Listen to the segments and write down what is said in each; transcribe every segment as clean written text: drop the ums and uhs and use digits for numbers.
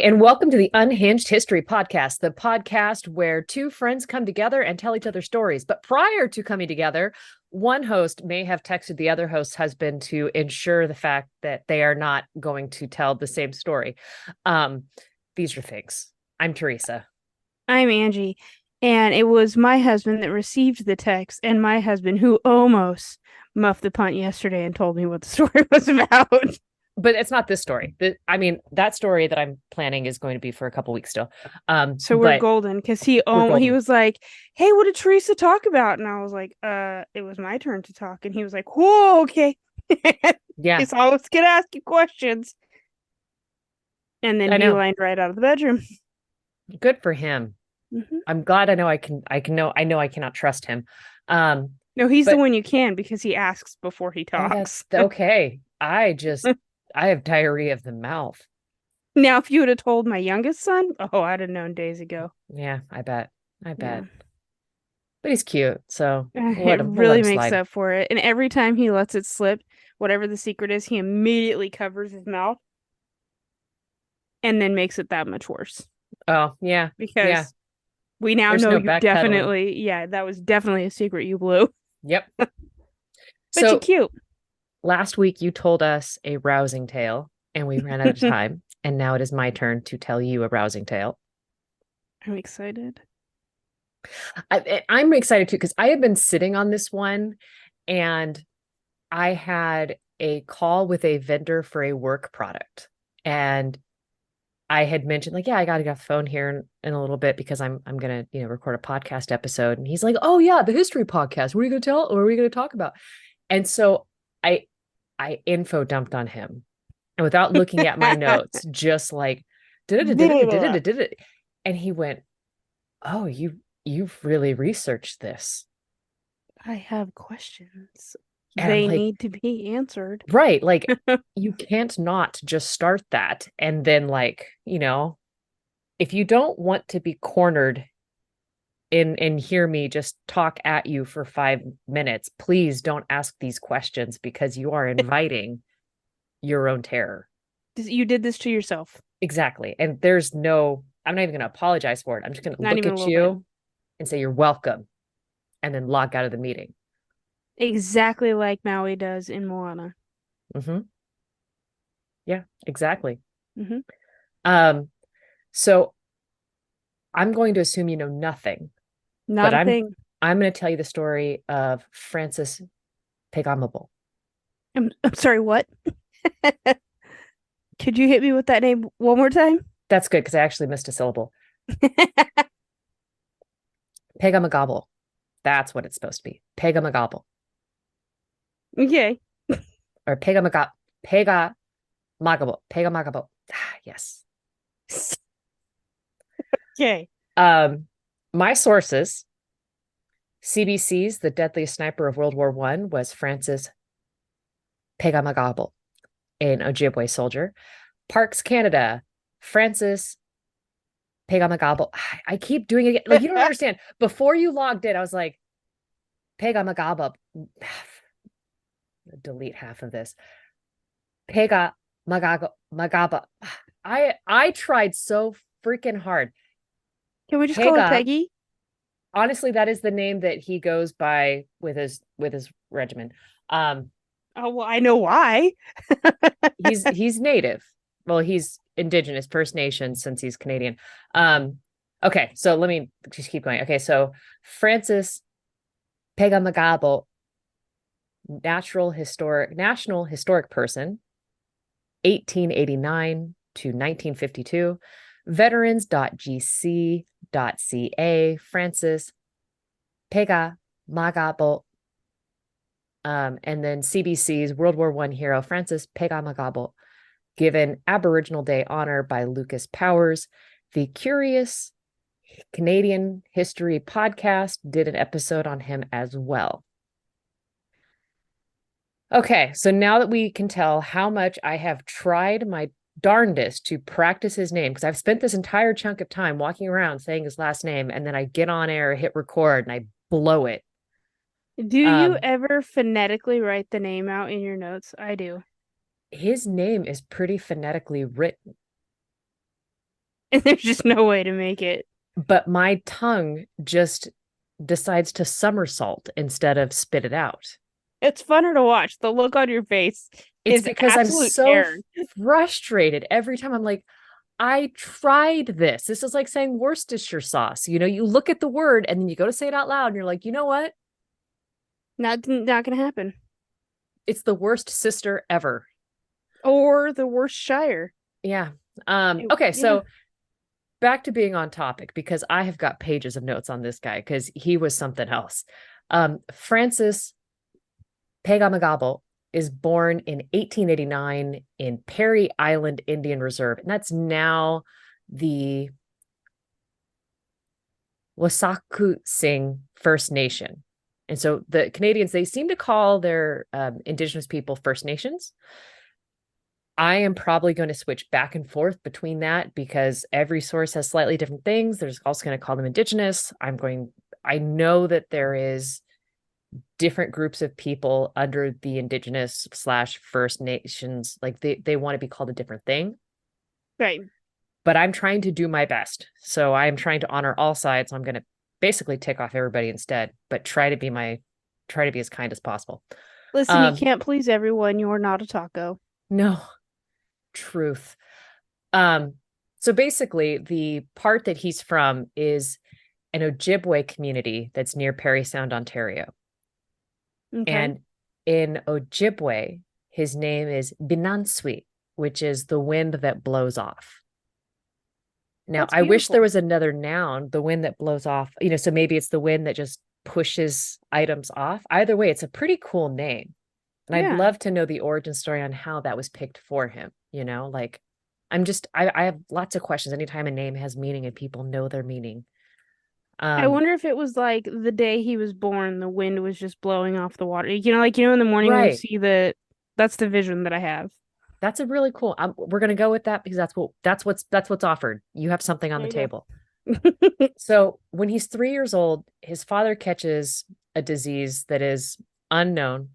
and welcome to the Unhinged History Podcast, the podcast where two friends come together and tell each other stories. But prior to coming together, one host may have texted the other host's husband to ensure the fact that they are not going to tell the same story. These are things. I'm Theresa. I'm Angie, and it was my husband that received the text, and my husband who almost muffed the punt yesterday and told me what the story was about. But it's not this story. That story that I'm planning is going to be for a couple weeks still. So we're But golden because we're he golden. was like, "Hey, what did Theresa talk about?" And I was like, it was my turn to talk." And he was like, "Whoa, okay." Yeah, It's always gonna ask you questions, and then I know. beelined right out of the bedroom. Good for him. Hmm. I'm glad I know I cannot trust him. Um, No, he's the but one you can because he asks before he oh, talks. that's okay. I have diarrhea of the mouth. Now, if you would have told my youngest son, oh, I'd have known days ago. Yeah, I bet. I Yeah. bet. But he's cute, so It we'll let really him makes slide. up for it. And every time he lets it slip, whatever the secret is, he immediately covers his mouth and then makes it that much worse. Oh, yeah. Yeah. Because we now There's know no you backpedaling. definitely, yeah, that was definitely a secret you blew. Yep. But you So cute. last week you told us a rousing tale and we ran out of I'm time. And now it is my turn to tell you a rousing tale. excited. I'm excited too because I had been sitting on this one and I had a call with a vendor for a work product. And I had mentioned, like, yeah, I got to get off the phone here in a little bit because I'm gonna, record a podcast episode. And he's like, oh yeah, the history podcast. What are you gonna tell? Or are we gonna talk about? And so I I info dumped on him. And without looking at my notes, just like did it. And he went, oh, you've really researched this. I have questions. And I'm They like, need to be answered. right, like you can't not just start that and then like, if you don't want to be cornered and hear me just talk at you for 5 minutes, please don't ask these questions because you are inviting your own terror. You did this to yourself. Exactly. And I'm not even going to apologize for it. I'm just going to Not look even a at little bit. you and say, you're welcome, and then log out of the meeting. Exactly like Maui does in Moana. Hmm. Yeah, exactly. Hmm. Um, so I'm going to assume you know nothing, but Not a I'm thing. I'm going to tell you the story of Francis Pegahmagabow. I'm sorry, what? Could you hit me with that name one more time? That's good because I actually missed a syllable. Pegahmagabow. That's what it's supposed to be. Pegahmagabow Okay. or Pegahmagabow. Pegahmagabow. Yes. Okay. Um, my sources: CBC's The Deadliest Sniper of World War I was Francis Pegahmagabow, an Ojibwe soldier. Parks Canada, Francis Pegahmagabow. I keep doing it. Like, you don't understand. Before you logged in, I was like, Pegahmagabow. Delete half of this. Pegahmagabow. I tried so freaking hard. Can we just call her Pega, Peggy? honestly, that is the name that he goes by with his regiment. Um, Oh, well, I know why. he's native. Well, he's indigenous First Nations since he's Canadian. Um, okay, so let me just keep going. Okay, so Francis Pegahmagabow, national historic person, 1889 to 1952, veterans.gc.ca, Francis Pegahmagabow, and then CBC's World War I hero, Francis Pegahmagabow, given Aboriginal Day honor by Lucas Powers. The Curious Canadian History podcast did an episode on him as well. Okay, so now that we can tell how much I have tried my darndest to practice his name, because I've spent this entire chunk of time walking around saying his last name, and then I get on air, hit record, and I blow it. Do you Um, ever phonetically write the name out in your notes? I do. his name is pretty phonetically written. And there's just no way to make it. but my tongue just decides to somersault instead of spit it out. It's funner to watch. The look on your face It's is because I'm absolute so terror. frustrated every time. I'm like, I tried this. This is like saying Worcestershire sauce. You look at the word and then you go to say it out loud and you're like, you know what? Not gonna happen. It's the worst sister ever. Or the worst shire. Yeah. Okay, Yeah. so back to being on topic because I have got pages of notes on this guy because he was something else. Francis Pegahmagabow is born in 1889 in Perry Island Indian Reserve, and that's now the Wasakusing First Nation. And so the Canadians, they seem to call their Indigenous people First Nations. I am probably going to switch back and forth between that because every source has slightly different things. There's also going to call them Indigenous. I know that there is different groups of people under the Indigenous slash First Nations. Like they want to be called a different thing. Right. But I'm trying to do my best. So I'm trying to honor all sides. I'm going to basically tick off everybody instead, but try to be as kind as possible. Listen, you Um, can't please everyone. You're not a taco. no truth. Um, so basically, the part that he's from is an Ojibwe community that's near Parry Sound, Ontario. Okay. And in Ojibwe, his name is Binanswi, which is the wind that blows off. Now, That's I wish there beautiful. was another noun, the wind that blows off, so maybe it's the wind that just pushes items off. Either way, it's a pretty cool name. And I'd Yeah. love to know the origin story on how that was picked for him, like I have lots of questions anytime a name has meaning and people know their meaning. I Um, wonder if it was like the day he was born, the wind was just blowing off the water. In the morning when you right. see that's the vision that I have. That's a really cool. We're gonna go with that because that's what's offered. You have something on There the you table. go. So when he's 3 years old, his father catches a disease that is unknown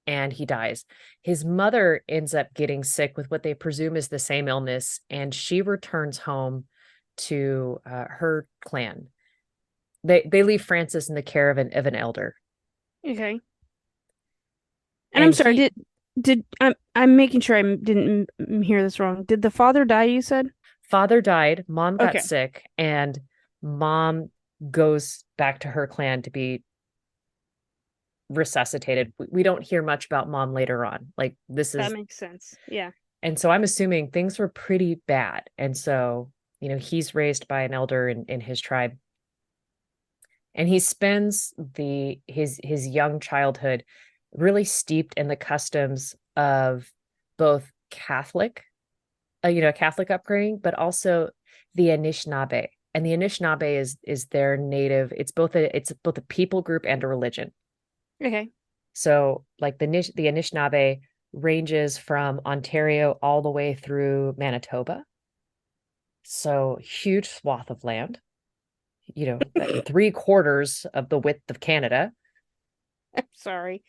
and he dies. His mother ends up getting sick with what they presume is the same illness, and she returns home to her clan. They leave Francis in the care of an elder, Okay. And I'm and sorry, he I'm making sure I didn't hear this wrong. Did the father die, you said? father died, mom got Okay. sick, and mom goes back to her clan to be resuscitated. We don't hear much about mom later on. Like this That is, makes sense. Yeah. and so I'm assuming things were pretty bad. And so, he's raised by an elder in his tribe. And he spends his young childhood really steeped in the customs of both Catholic upbringing, but also the Anishinaabe. And the Anishinaabe is their native. It's both a people group and a religion. Okay. So like the Anishinaabe ranges from Ontario all the way through Manitoba. So huge swath of land, like 3/4 of the width of Canada. I'm sorry.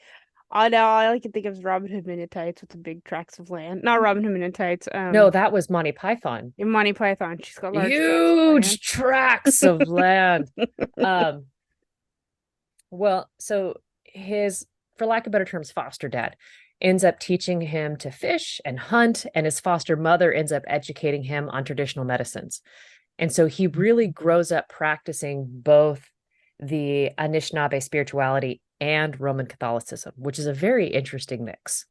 All I can think of is Robin Hood Men in Tights with the big tracts of land. Not Robin Hood Men in Tights. No, that was Monty Python. In Monty Python, she's got large tracts of land. Huge tracts of land. Um, well, so his, for lack of better terms, foster dad ends up teaching him to fish and hunt, and his foster mother ends up educating him on traditional medicines. And so he really grows up practicing both the Anishinaabe spirituality and Roman Catholicism, which is a very interesting mix.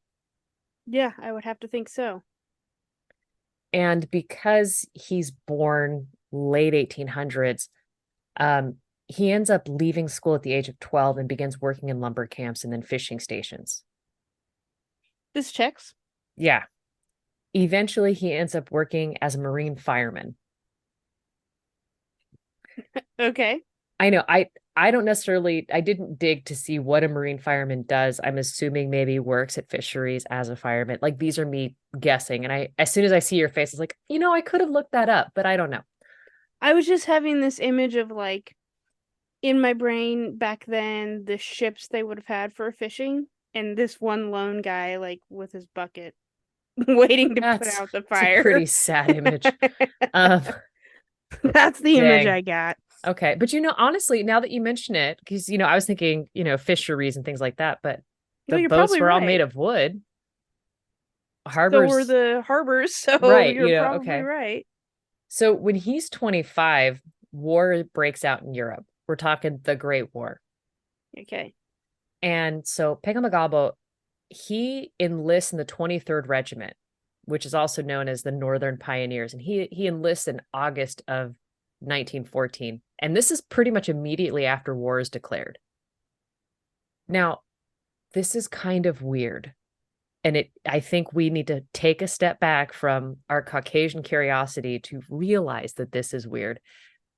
Yeah, I would have to think so. And because he's born late 1800s, um, he ends up leaving school at the age of 12 and begins working in lumber camps and then fishing stations. This checks. Yeah. Eventually, he ends up working as a marine fireman. Okay. I know. I don't necessarily. I didn't dig to see what a marine fireman does. I'm assuming maybe works at fisheries as a fireman. Like these are me guessing. And as soon as I see your face, it's like, I could have looked that up, but I don't know. I was just having this image of like in my brain back then the ships they would have had for fishing and this one lone guy like with his bucket waiting to put That's out the it's a fire. pretty sad image. Um, That's the image Dang. I got. Okay. But honestly, now that you mention it, because I was thinking, fisheries and things like that, but No, the you're boats probably were all made right. of wood. So were Harbors, the harbors, so right, you're probably okay. right. So when he's 25, war breaks out in Europe. We're talking the Great War. Okay. And so Pegahmagabow, he enlists in the 23rd Regiment, which is also known as the Northern Pioneers. And he enlists in August of 1914. And this is pretty much immediately after war is declared. Now, this is kind of weird. And I think we need to take a step back from our Caucasian curiosity to realize that this is weird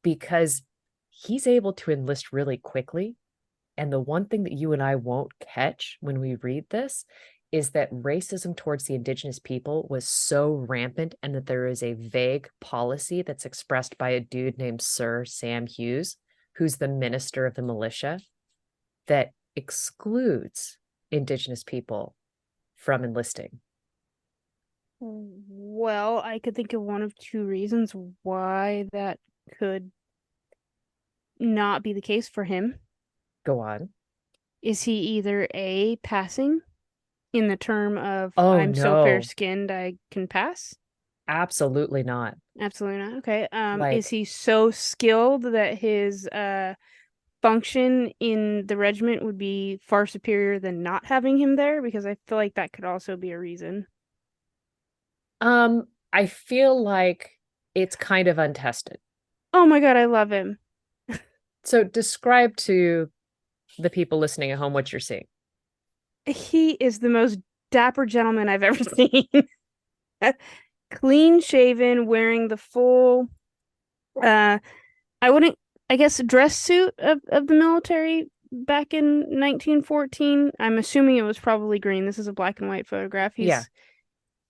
because he's able to enlist really quickly. And the one thing that you and I won't catch when we read this is that racism towards the indigenous people was so rampant, and that there is a vague policy that's expressed by a dude named Sir Sam Hughes, who's the minister of the militia, that excludes indigenous people from enlisting. Well, I could think of one of two reasons why that could not be the case for him. Go on. Is he either A, passing in the term of Oh, I'm so fair no, skinned I can pass? absolutely not. Absolutely not. Okay. Is Like, he so skilled that his function in the regiment would be far superior than not having him there? Because I feel like that could also be a reason. I feel like it's kind of untested. Oh my God, I love him. So describe to the people listening at home what you're seeing. He is the most dapper gentleman I've ever seen. Clean shaven, wearing the full uh I wouldn't I guess dress suit of the military back in 1914. I'm assuming it was probably green. This is a black and white photograph. Yeah,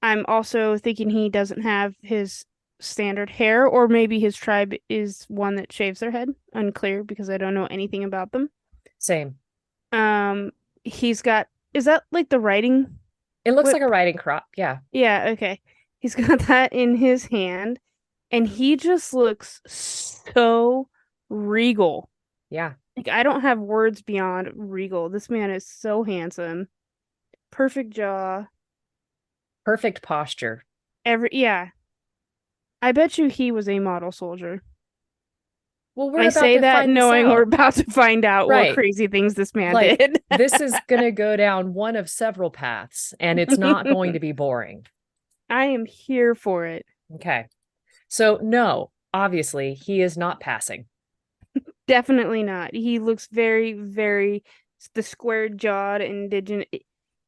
I'm also thinking he doesn't have his standard hair, or maybe his tribe is one that shaves their head. Unclear because I don't know anything about them. same. Um, he's got, is that like the writing It looks like a whip? riding crop. Yeah, Yeah, okay. He's got that in his hand, and he just looks so regal. yeah. Like, I don't have words beyond regal. This man is so handsome. Perfect jaw. Perfect posture. Yeah. I bet you he was a model soldier. Well, we're I about say to that find this knowing we're out. about to find out what Right. crazy things this man Like, did. this is going to go down one of several paths, and it's not going to be boring. I am here for it. Okay. So, no, obviously, he is not passing. Definitely not. He looks very, very the square jawed indigenous.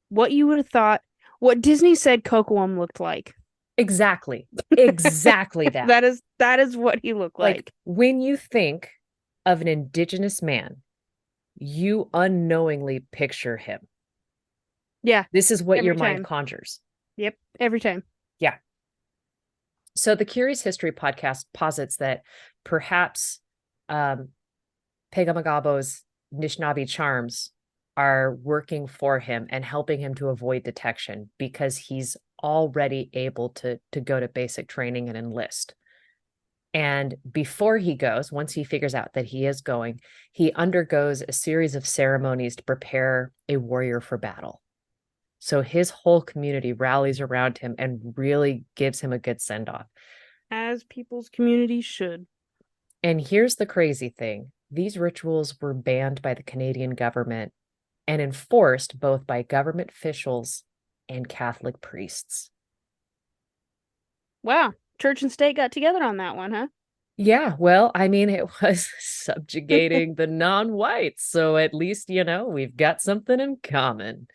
What you would have thought, what Disney said Cocoam looked like. Exactly. Exactly that. That is what he looked Like, like. when you think of an indigenous man, you unknowingly picture him. Yeah, This is what your every mind time. conjures. Yep, every time. Yeah. So the Curious History podcast posits that perhaps um, Pegamagabow's Anishinaabe charms are working for him and helping him to avoid detection because he's already able to go to basic training and enlist. And before he goes, once he figures out that he is going, he undergoes a series of ceremonies to prepare a warrior for battle. So his whole community rallies around him and really gives him a good send off. As people's communities should. And here's the crazy thing: these rituals were banned by the Canadian government and enforced both by government officials and Catholic priests. Wow. Church and state got together on that one, huh? Yeah, well, I mean, it was subjugating the non whites. So at least, we've got something in common.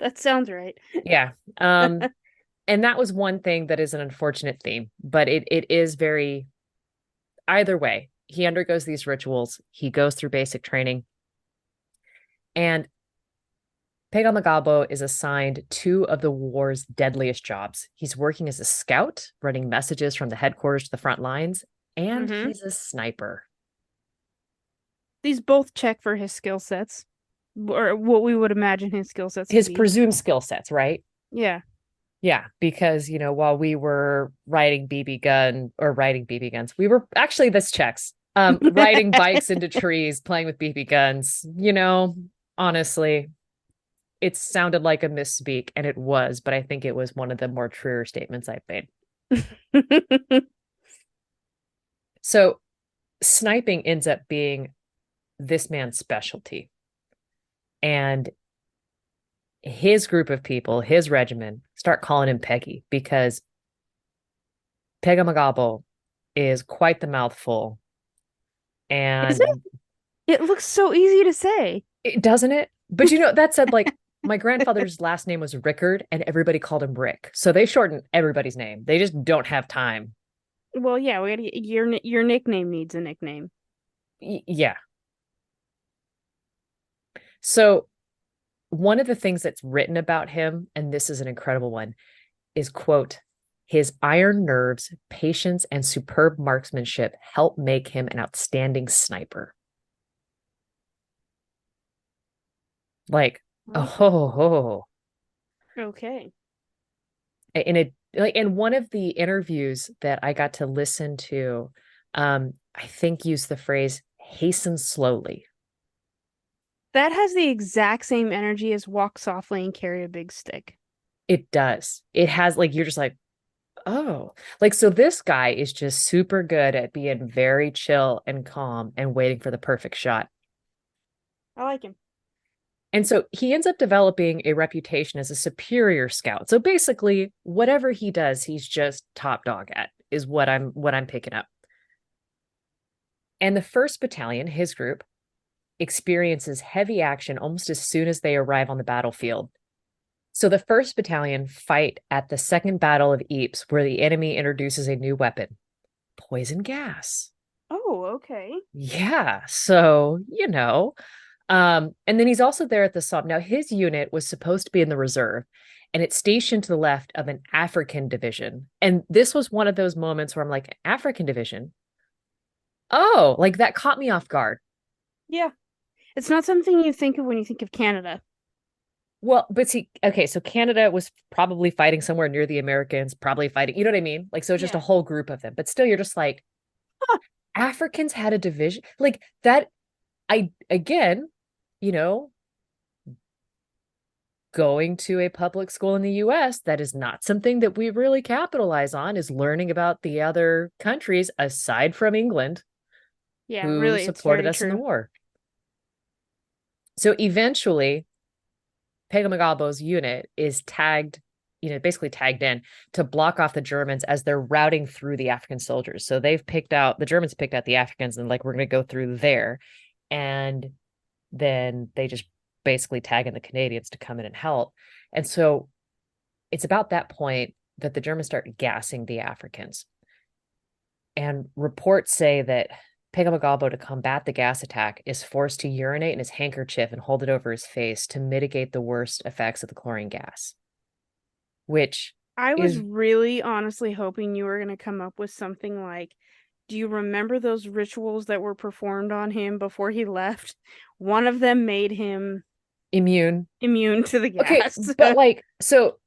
That sounds right. Yeah. And that was one thing that is an unfortunate theme, but it is very, either way, he undergoes these rituals, he goes through basic training, and Pegahmagabow is assigned two of the war's deadliest jobs. He's working as a scout, running messages from the headquarters to the front lines, and Mm-hmm. he's a sniper. These both check for his skill sets, or what we would imagine his skill sets to His be. presumed skill sets, right? Yeah. Yeah, because while we were riding BB guns, we were actually this checks. Riding bikes into trees, playing with BB guns, honestly, it sounded like a misspeak, and it was, but I think it was one of the more truer statements I've made. So sniping ends up being this man's specialty. And his group of people, his regiment, start calling him Peggy because Pegahmagabow is quite the mouthful. Is it? And It looks so easy to say. it doesn't it? But that said, like my grandfather's last name was Rickard, and everybody called him Rick. So they shortened everybody's name. They just don't have time. Well, yeah, your nickname needs a nickname. Yeah. So one of the things that's written about him, and this is an incredible one, is quote, his iron nerves, patience, and superb marksmanship help make him an outstanding sniper. Like, Okay. oh. Okay. In a like in one of the interviews that I got to listen to, I think used the phrase hasten slowly. That has the exact same energy as walk softly and carry a big stick. It does. It has like you're just like, oh, like so this guy is just super good at being very chill and calm and waiting for the perfect shot. I like him. And so he ends up developing a reputation as a superior scout. So basically, whatever he does, he's just top dog at, is what I'm picking up. And the first battalion, his group, experiences heavy action almost as soon as they arrive on the battlefield. So the first battalion fight at the Second Battle of Ypres, where the enemy introduces a new weapon, poison gas. Oh, okay. Yeah, so and then he's also there at the Somme. Now his unit was supposed to be in the reserve, and it's stationed to the left of an African division. And this was one of those moments where I'm like, African division. Oh, like that caught me off guard. Yeah. It's not something you think of when you think of Canada. Well, but see, okay, so Canada was probably fighting somewhere near the Americans, probably fighting, you know what I mean? Like, so it's just a Yeah. whole group of them, but still, you're just like, Huh. Africans had a division like that. Again, you know, going to a public school in the US, that is not something that we really capitalize on, is learning about the other countries aside from England Yeah, who really, it's supported very us in the true. war. So eventually, Pegahmagabow's unit is tagged, basically tagged in to block off the Germans as they're routing through the African soldiers. So the Germans picked out the Africans and like, we're going to go through there. And then they just basically tag in the Canadians to come in and help. And so it's about that point that the Germans start gassing the Africans. And reports say that Pegahmagabow, to combat the gas attack, is forced to urinate in his handkerchief and hold it over his face to mitigate the worst effects of the chlorine gas, which I was is really honestly hoping you were going to come up with something like, do you remember those rituals that were performed on him before he left? One of them made him immune. immune to the Okay, gas. but like, so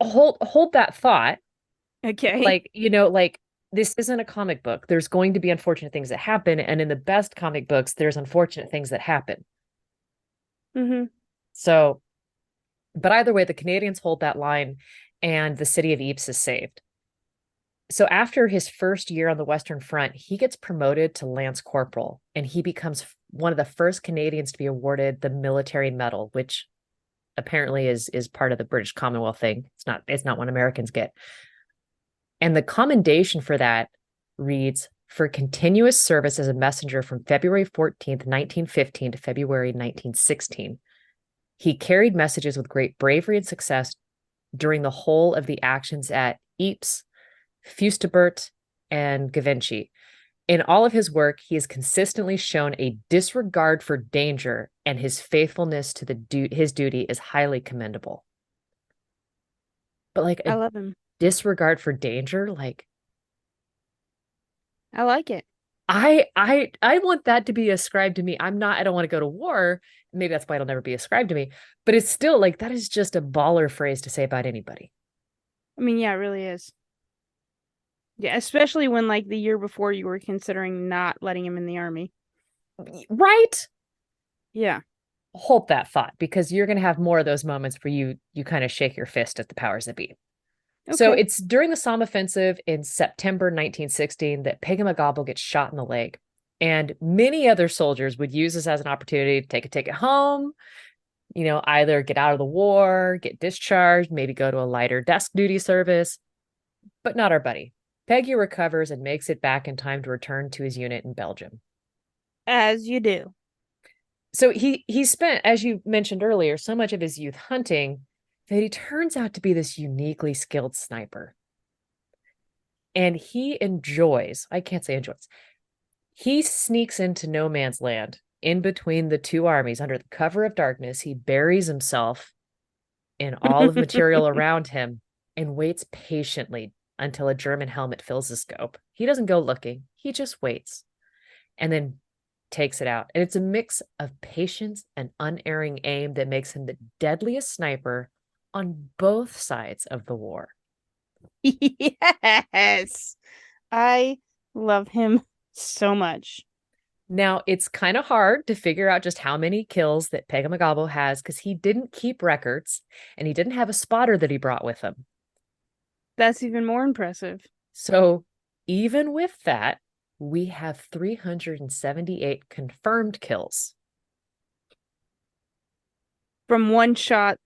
hold that thought. Okay. Like, like this isn't a comic book. There's going to be unfortunate things that happen, and in the best comic books, there's unfortunate things that happen. Hmm. So, but either way, the Canadians hold that line, and the city of Ypres is saved. So after his first year on the Western Front, he gets promoted to Lance Corporal, and he becomes one of the first Canadians to be awarded the military medal, which apparently is part of the British Commonwealth thing. It's not what Americans get. And the commendation for that reads, for continuous service as a messenger from February 14th, 1915 to February 1916. He carried messages with great bravery and success during the whole of the actions at Ypres, Fustibert, and Givenchy. In all of his work, he has consistently shown a disregard for danger, and his faithfulness to his duty is highly commendable. But like I a love him. disregard for danger, like I like it. I want that to be ascribed to me. I don't want to go to war. Maybe that's why it'll never be ascribed to me. But it's still like that is just a baller phrase to say about anybody. I mean, yeah, it really is. Yeah, especially when like the year before you were considering not letting him in the army. Right? Yeah. Hold that thought because you're going to have more of those moments where you kind of shake your fist at the powers that be. So Okay. it's during the Somme offensive in September 1916 that Pegahmagabow gets shot in the leg. And many other soldiers would use this as an opportunity to take a ticket home, either get out of the war, get discharged, maybe go to a lighter desk duty service, but not our buddy. Peggy recovers and makes it back in time to return to his unit in Belgium. As you do. So he spent, as you mentioned earlier, so much of his youth hunting that he turns out to be this uniquely skilled sniper. And he enjoys, I can't say enjoys, he sneaks into no man's land in between the two armies under the cover of darkness. He buries himself in all of the material around him and waits patiently until a German helmet fills the scope. He doesn't go looking, he just waits and then takes it out. And it's a mix of patience and unerring aim that makes him the deadliest sniper on both sides of the war. Yes. I love him so much. Now, it's kind of hard to figure out just how many kills that Pegahmagabow has because he didn't keep records and he didn't have a spotter that he brought with him. That's even more impressive. So, even with that, we have 378 confirmed kills. From one shot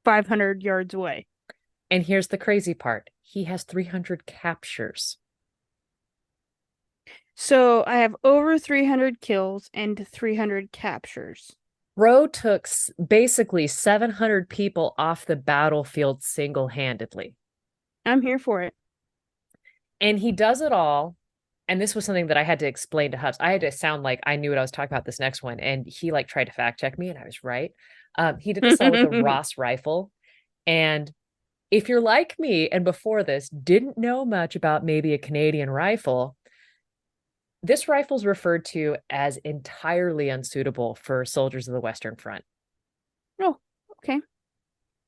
500 yards away. And here's the crazy part, he has 300 captures. So I have over 300 kills and 300 captures. Bro took basically 700 people off the battlefield single handedly. I'm here for it. And he does it all. And this was something that I had to explain to Hubs. I had to sound like I knew what I was talking about this next one. And he like tried to fact check me, and I was right. He did this all with the Ross rifle. And if you're like me and before this didn't know much about maybe a Canadian rifle, this rifle is referred to as entirely unsuitable for soldiers of the Western Front. Oh, okay.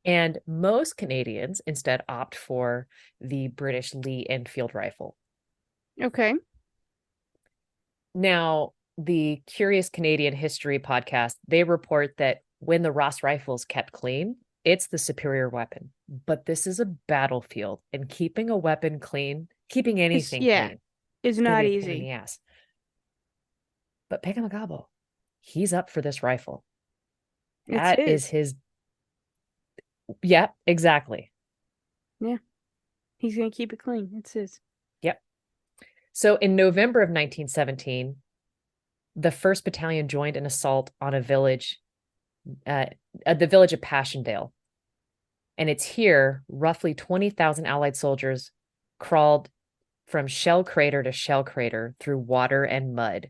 And most Canadians instead opt for the British Lee Enfield rifle. Okay. Now, the Curious Canadian History podcast, they report that when the Ross rifle is kept clean, it's the superior weapon. But this is a battlefield, and keeping a weapon clean, keeping It's anything yeah, clean, it's it's going to not be a pain in easy. the ass. But Pegahmagabow, he's up for this rifle. It's That is his. his. Yeah, exactly. Yeah. He's gonna keep it clean. It's his. Yep. So in November of 1917, the 1st Battalion joined an assault on a village, uh, the village of Passchendaele. And it's here roughly 20,000 Allied soldiers crawled from shell crater to shell crater through water and mud.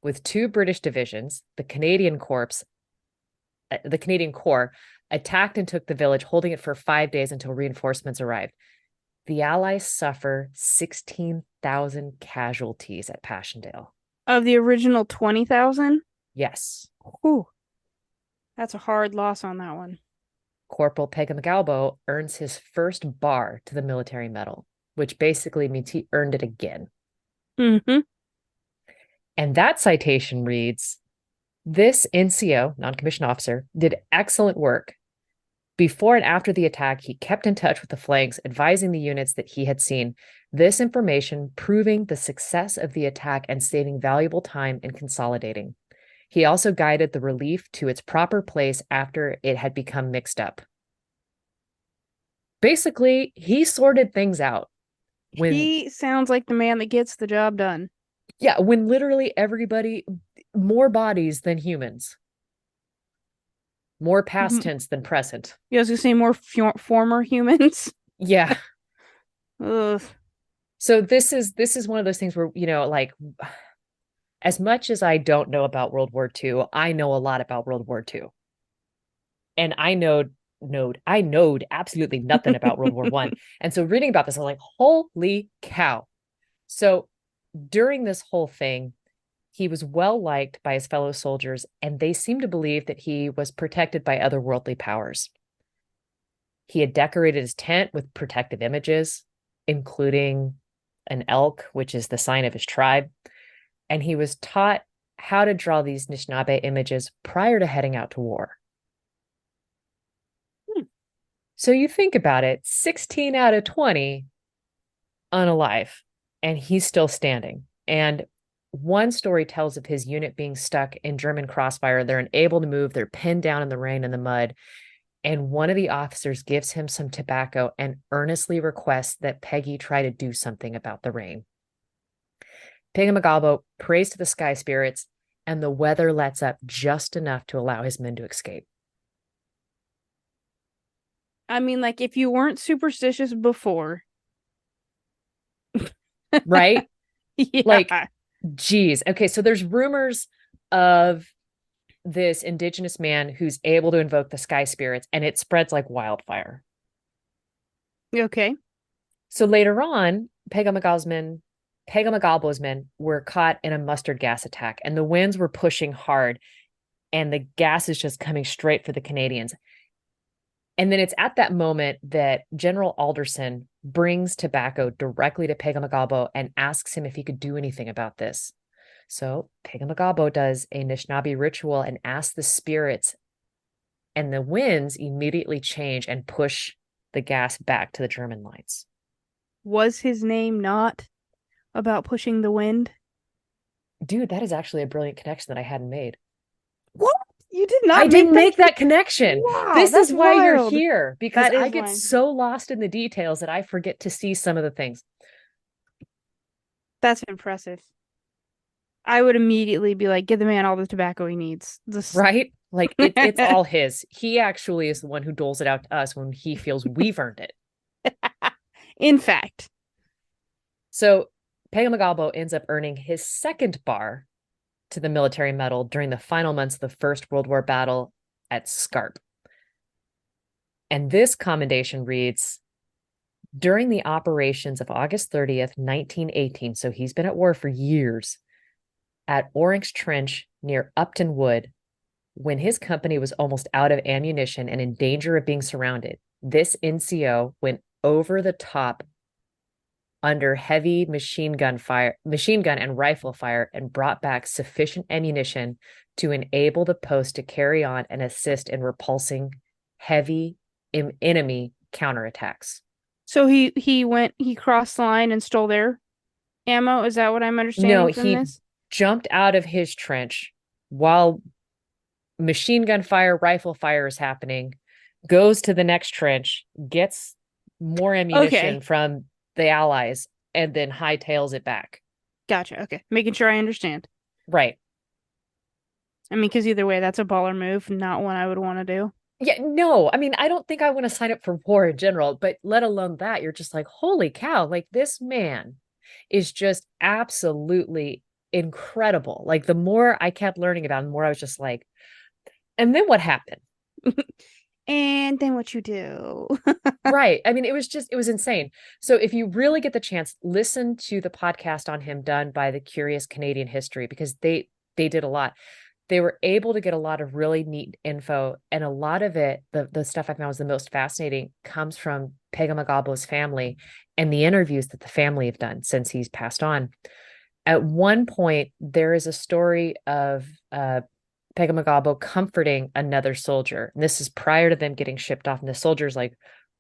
With 2 British divisions, the Canadian Corps attacked and took the village, holding it for 5 days until reinforcements arrived. The Allies suffer 16,000 casualties at Passchendaele. Of the original 20,000? Yes. Whew. That's a hard loss on that one. Corporal Pegahmagabow earns his first bar to the military medal, which basically means he earned it again. Mm-hmm. And that citation reads, this NCO, non-commissioned officer, did excellent work. Before and after the attack, he kept in touch with the flanks, advising the units that he had seen. This information proving the success of the attack and saving valuable time in consolidating. He also guided the relief to its proper place after it had become mixed up. Basically, he sorted things out when, He sounds like the man that gets the job done. yeah, when literally everybody, more bodies than humans, more past Mhm. tense than present. You was gonna say more former humans. Yeah. Ugh. So this is one of those things where, like as much as I don't know about World War II, I know a lot about World War II. And I knowed absolutely nothing about World War One. And so reading about this, I was like, holy cow. So during this whole thing, he was well liked by his fellow soldiers, and they seemed to believe that he was protected by otherworldly powers. He had decorated his tent with protective images, including an elk, which is the sign of his tribe. And he was taught how to draw these Anishinaabe images prior to heading out to war. Hmm. So you think about it, 16 out of 20 unalive, and he's still standing. And one story tells of his unit being stuck in German crossfire. They're unable to move, they're pinned down in the rain and the mud. And one of the officers gives him some tobacco and earnestly requests that Peggy try to do something about the rain. Pegahmagabow prays to the sky spirits, and the weather lets up just enough to allow his men to escape. I mean, like, if you weren't superstitious before, Right? Like, yeah. geez. Okay, so there's rumors of this indigenous man who's able to invoke the sky spirits, and it spreads like wildfire. Okay. So later on, Pegahmagabow's men were caught in a mustard gas attack, and the winds were pushing hard, and the gas is just coming straight for the Canadians. And then it's at that moment that General Alderson brings tobacco directly to Pegahmagabow and asks him if he could do anything about this. So Pegahmagabow does a Anishinaabe ritual and asks the spirits, and the winds immediately change and push the gas back to the German lines. Was his name not about pushing the wind? Dude, that is actually a brilliant connection that I hadn't made. What? You did I not make didn't that? make that connection. Wow, This is that's why you're wild. here, because That I is get wild. so lost in the details that I forget to see some of the things. That's impressive. I would immediately be like, give the man all the tobacco he needs. Just Right? Like it's all his. He actually is the one who doles it out to us when he feels we've earned it. in fact. So Pegahmagabow ends up earning his second bar to the military medal during the final months of the First World War battle at Scarp. And this commendation reads, during the operations of August 30th, 1918, so he's been at war for years, at Orange Trench near Upton Wood, when his company was almost out of ammunition and in danger of being surrounded, this NCO went over the top under heavy machine gun and rifle fire, and brought back sufficient ammunition to enable the post to carry on and assist in repulsing heavy enemy counterattacks. So he crossed the line and stole their ammo. Is that what I'm No, understanding from he this? jumped out of his trench while machine gun fire, rifle fire is happening, goes to the next trench, gets more ammunition Okay. from the Allies, and then hightails it back. Gotcha. Okay. Making sure I understand. Right. I mean, because either way, that's a baller move, not one I would want to do. Yeah, no, I mean, I don't think I want to sign up for war in general, but let alone that, you're just like, holy cow, like this man is just absolutely incredible. Like the more I kept learning about him, the more I was just like, and then what happened? And then what you do? Right. I mean, it was insane. So if you really get the chance, listen to the podcast on him done by the Curious Canadian History, because they did a lot. They were able to get a lot of really neat info, and a lot of it, the stuff I found was the most fascinating, comes from Pegahmagabow's family and the interviews that the family have done since he's passed on. At one point, there is a story of Pegahmagabow comforting another soldier. And this is prior to them getting shipped off. And the soldier's like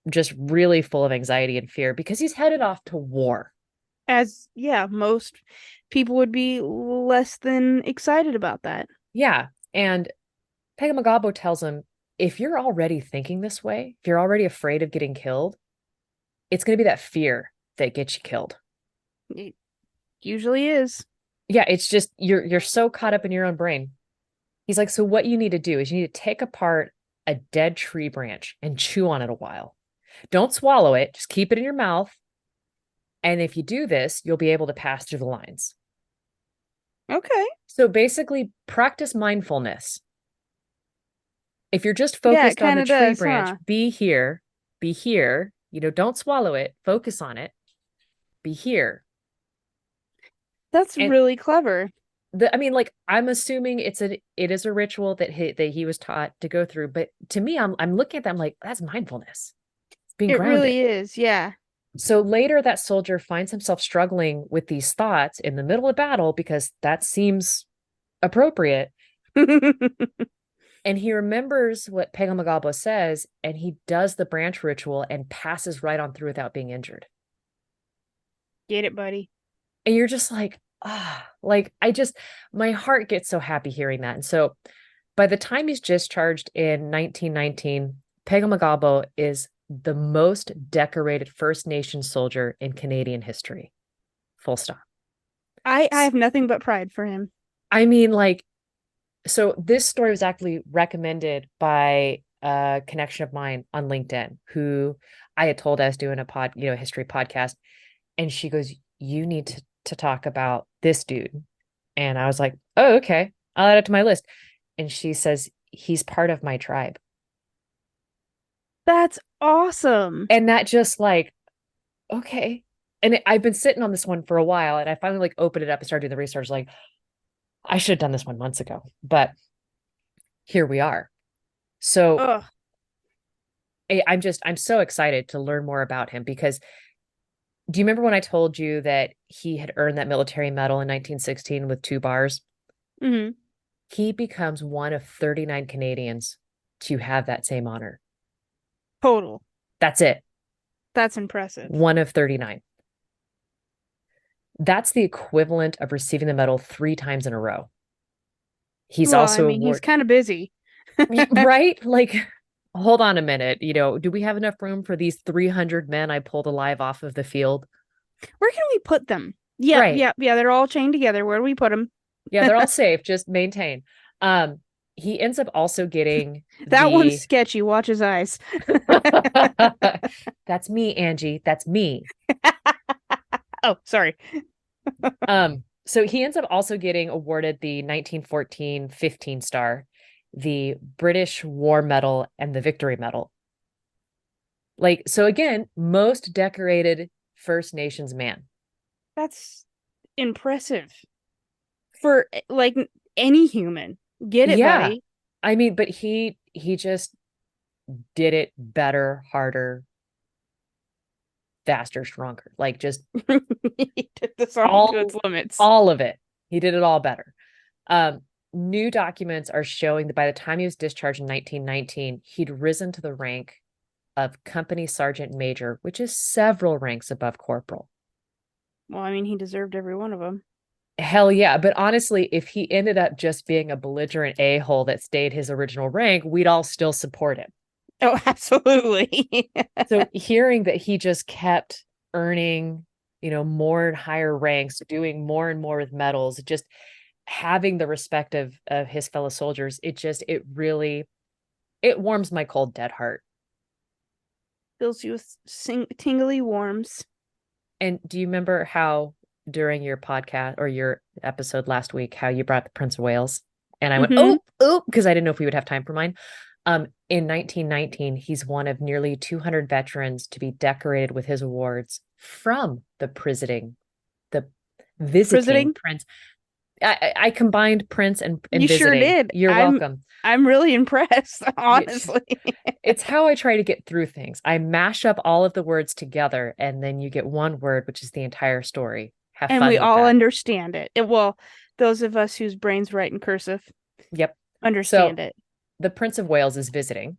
just really full of anxiety and fear because he's headed off to war. As yeah, most people would be less than excited about that. Yeah. And Pegahmagabow tells him, if you're already thinking this way, if you're already afraid of getting killed, it's going to be that fear that gets you killed. It usually is. Yeah, it's just you're so caught up in your own brain. He's like, so what you need to do is you need to take apart a dead tree branch and chew on it a while. Don't swallow it, just keep it in your mouth. And if you do this, you'll be able to pass through the lines. Okay. So basically, practice mindfulness. If you're just Yeah, it focused on kind the of tree does, branch, huh? be here, don't swallow it, focus on it, be here. That's And really clever. I mean, like, I'm assuming it is a ritual that he was taught to go through. But to me, I'm looking at them like, that's mindfulness. being It grounded. really is. Yeah. So later, that soldier finds himself struggling with these thoughts in the middle of battle because that seems appropriate. And he remembers what Pegahmagabow says, and he does the branch ritual and passes right on through without being injured. Get it, buddy. And you're just like, like my heart gets so happy hearing that. And so by the time he's discharged in 1919, Pegahmagabow is the most decorated First Nation soldier in Canadian history. Full stop. I have nothing but pride for him. I mean, like, so this story was actually recommended by a connection of mine on LinkedIn who I had told I was doing a history podcast. And she goes, you need to talk about this dude. And I was like, oh, okay. I'll add it to my list. And she says, he's part of my tribe. That's awesome. And that just like, okay. And I've been sitting on this one for a while, and I finally like opened it up and started doing the research. Like, I should have done this one months ago, but here we are. So Ugh. I'm so excited to learn more about him because do you remember when I told you that he had earned that military medal in 1916 with 2 bars? Hmm. He becomes one of 39 Canadians to have that same honor. Total. That's it. That's impressive. One of 39. That's the equivalent of receiving the medal 3 times in a row. He's Well, I also mean, he's award kind of busy. Where right? Like, hold on a minute. Do we have enough room for these 300 men I pulled alive off of the field? can we put them? Yep, Right. yep, yeah. They're all chained together. Where do we put them? Yeah, they're all safe. Just maintain. He ends up also getting That one's the sketchy. Watch his eyes. That's me, Angie. That's me. Oh, sorry. So he ends up also getting awarded the 1914 15 star, the British War Medal, and the Victory Medal. Like, so again, most decorated First Nations man. That's impressive for like any human. Get it, Yeah. buddy. I mean, but he just did it better, harder, faster, stronger. Like just He took the song to its all limits. all of it. He did it all better. New documents are showing that by the time he was discharged in 1919, he'd risen to the rank of company sergeant major, which is several ranks above corporal. Well, I mean, he deserved every one of them. Hell yeah. But honestly, if he ended up just being a belligerent a-hole that stayed his original rank, we'd all still support him. Oh, absolutely. So hearing that he just kept earning, more and higher ranks, doing more and more with medals, just having the respect of his fellow soldiers, it really it warms my cold dead heart. Fills you with tingly warms. And do you remember how during your podcast or your episode last week, how you brought the Prince of Wales? And I went, Mm-hmm. oh, because I didn't know if we would have time for mine. In 1919, he's one of nearly 200 veterans to be decorated with his awards from the visiting Visiting. prince. I combined prince and You sure visiting. did. You're welcome. I'm really impressed, honestly. It's how I try to get through things. I mash up all of the words together, and then you get one word, which is the entire story. Have And fun we with all that. understand it. Well, those of us whose brains write in cursive Yep. understand So it. the Prince of Wales is visiting,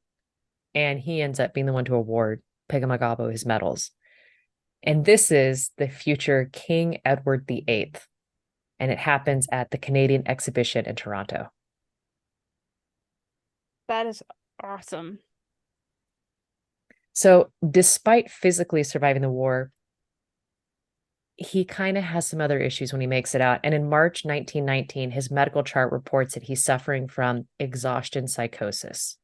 and he ends up being the one to award Pegahmagabow his medals. And this is the future King Edward VIII. And it happens at the Canadian Exhibition in Toronto. That is awesome. So, despite physically surviving the war, he kind of has some other issues when he makes it out. And in March 1919, his medical chart reports that he's suffering from exhaustion psychosis.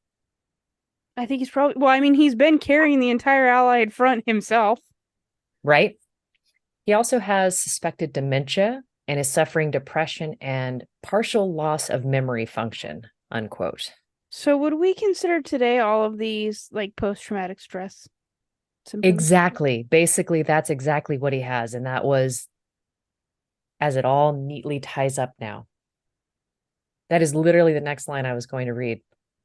I think he's probably, well, I mean, he's been carrying the entire Allied front himself. Right? He also has suspected dementia and is suffering depression and partial loss of memory function, unquote. So would we consider today all of these like post-traumatic stress symptoms? Exactly. Basically, that's exactly what he has. And that was as it all neatly ties up now. That is literally the next line I was going to read.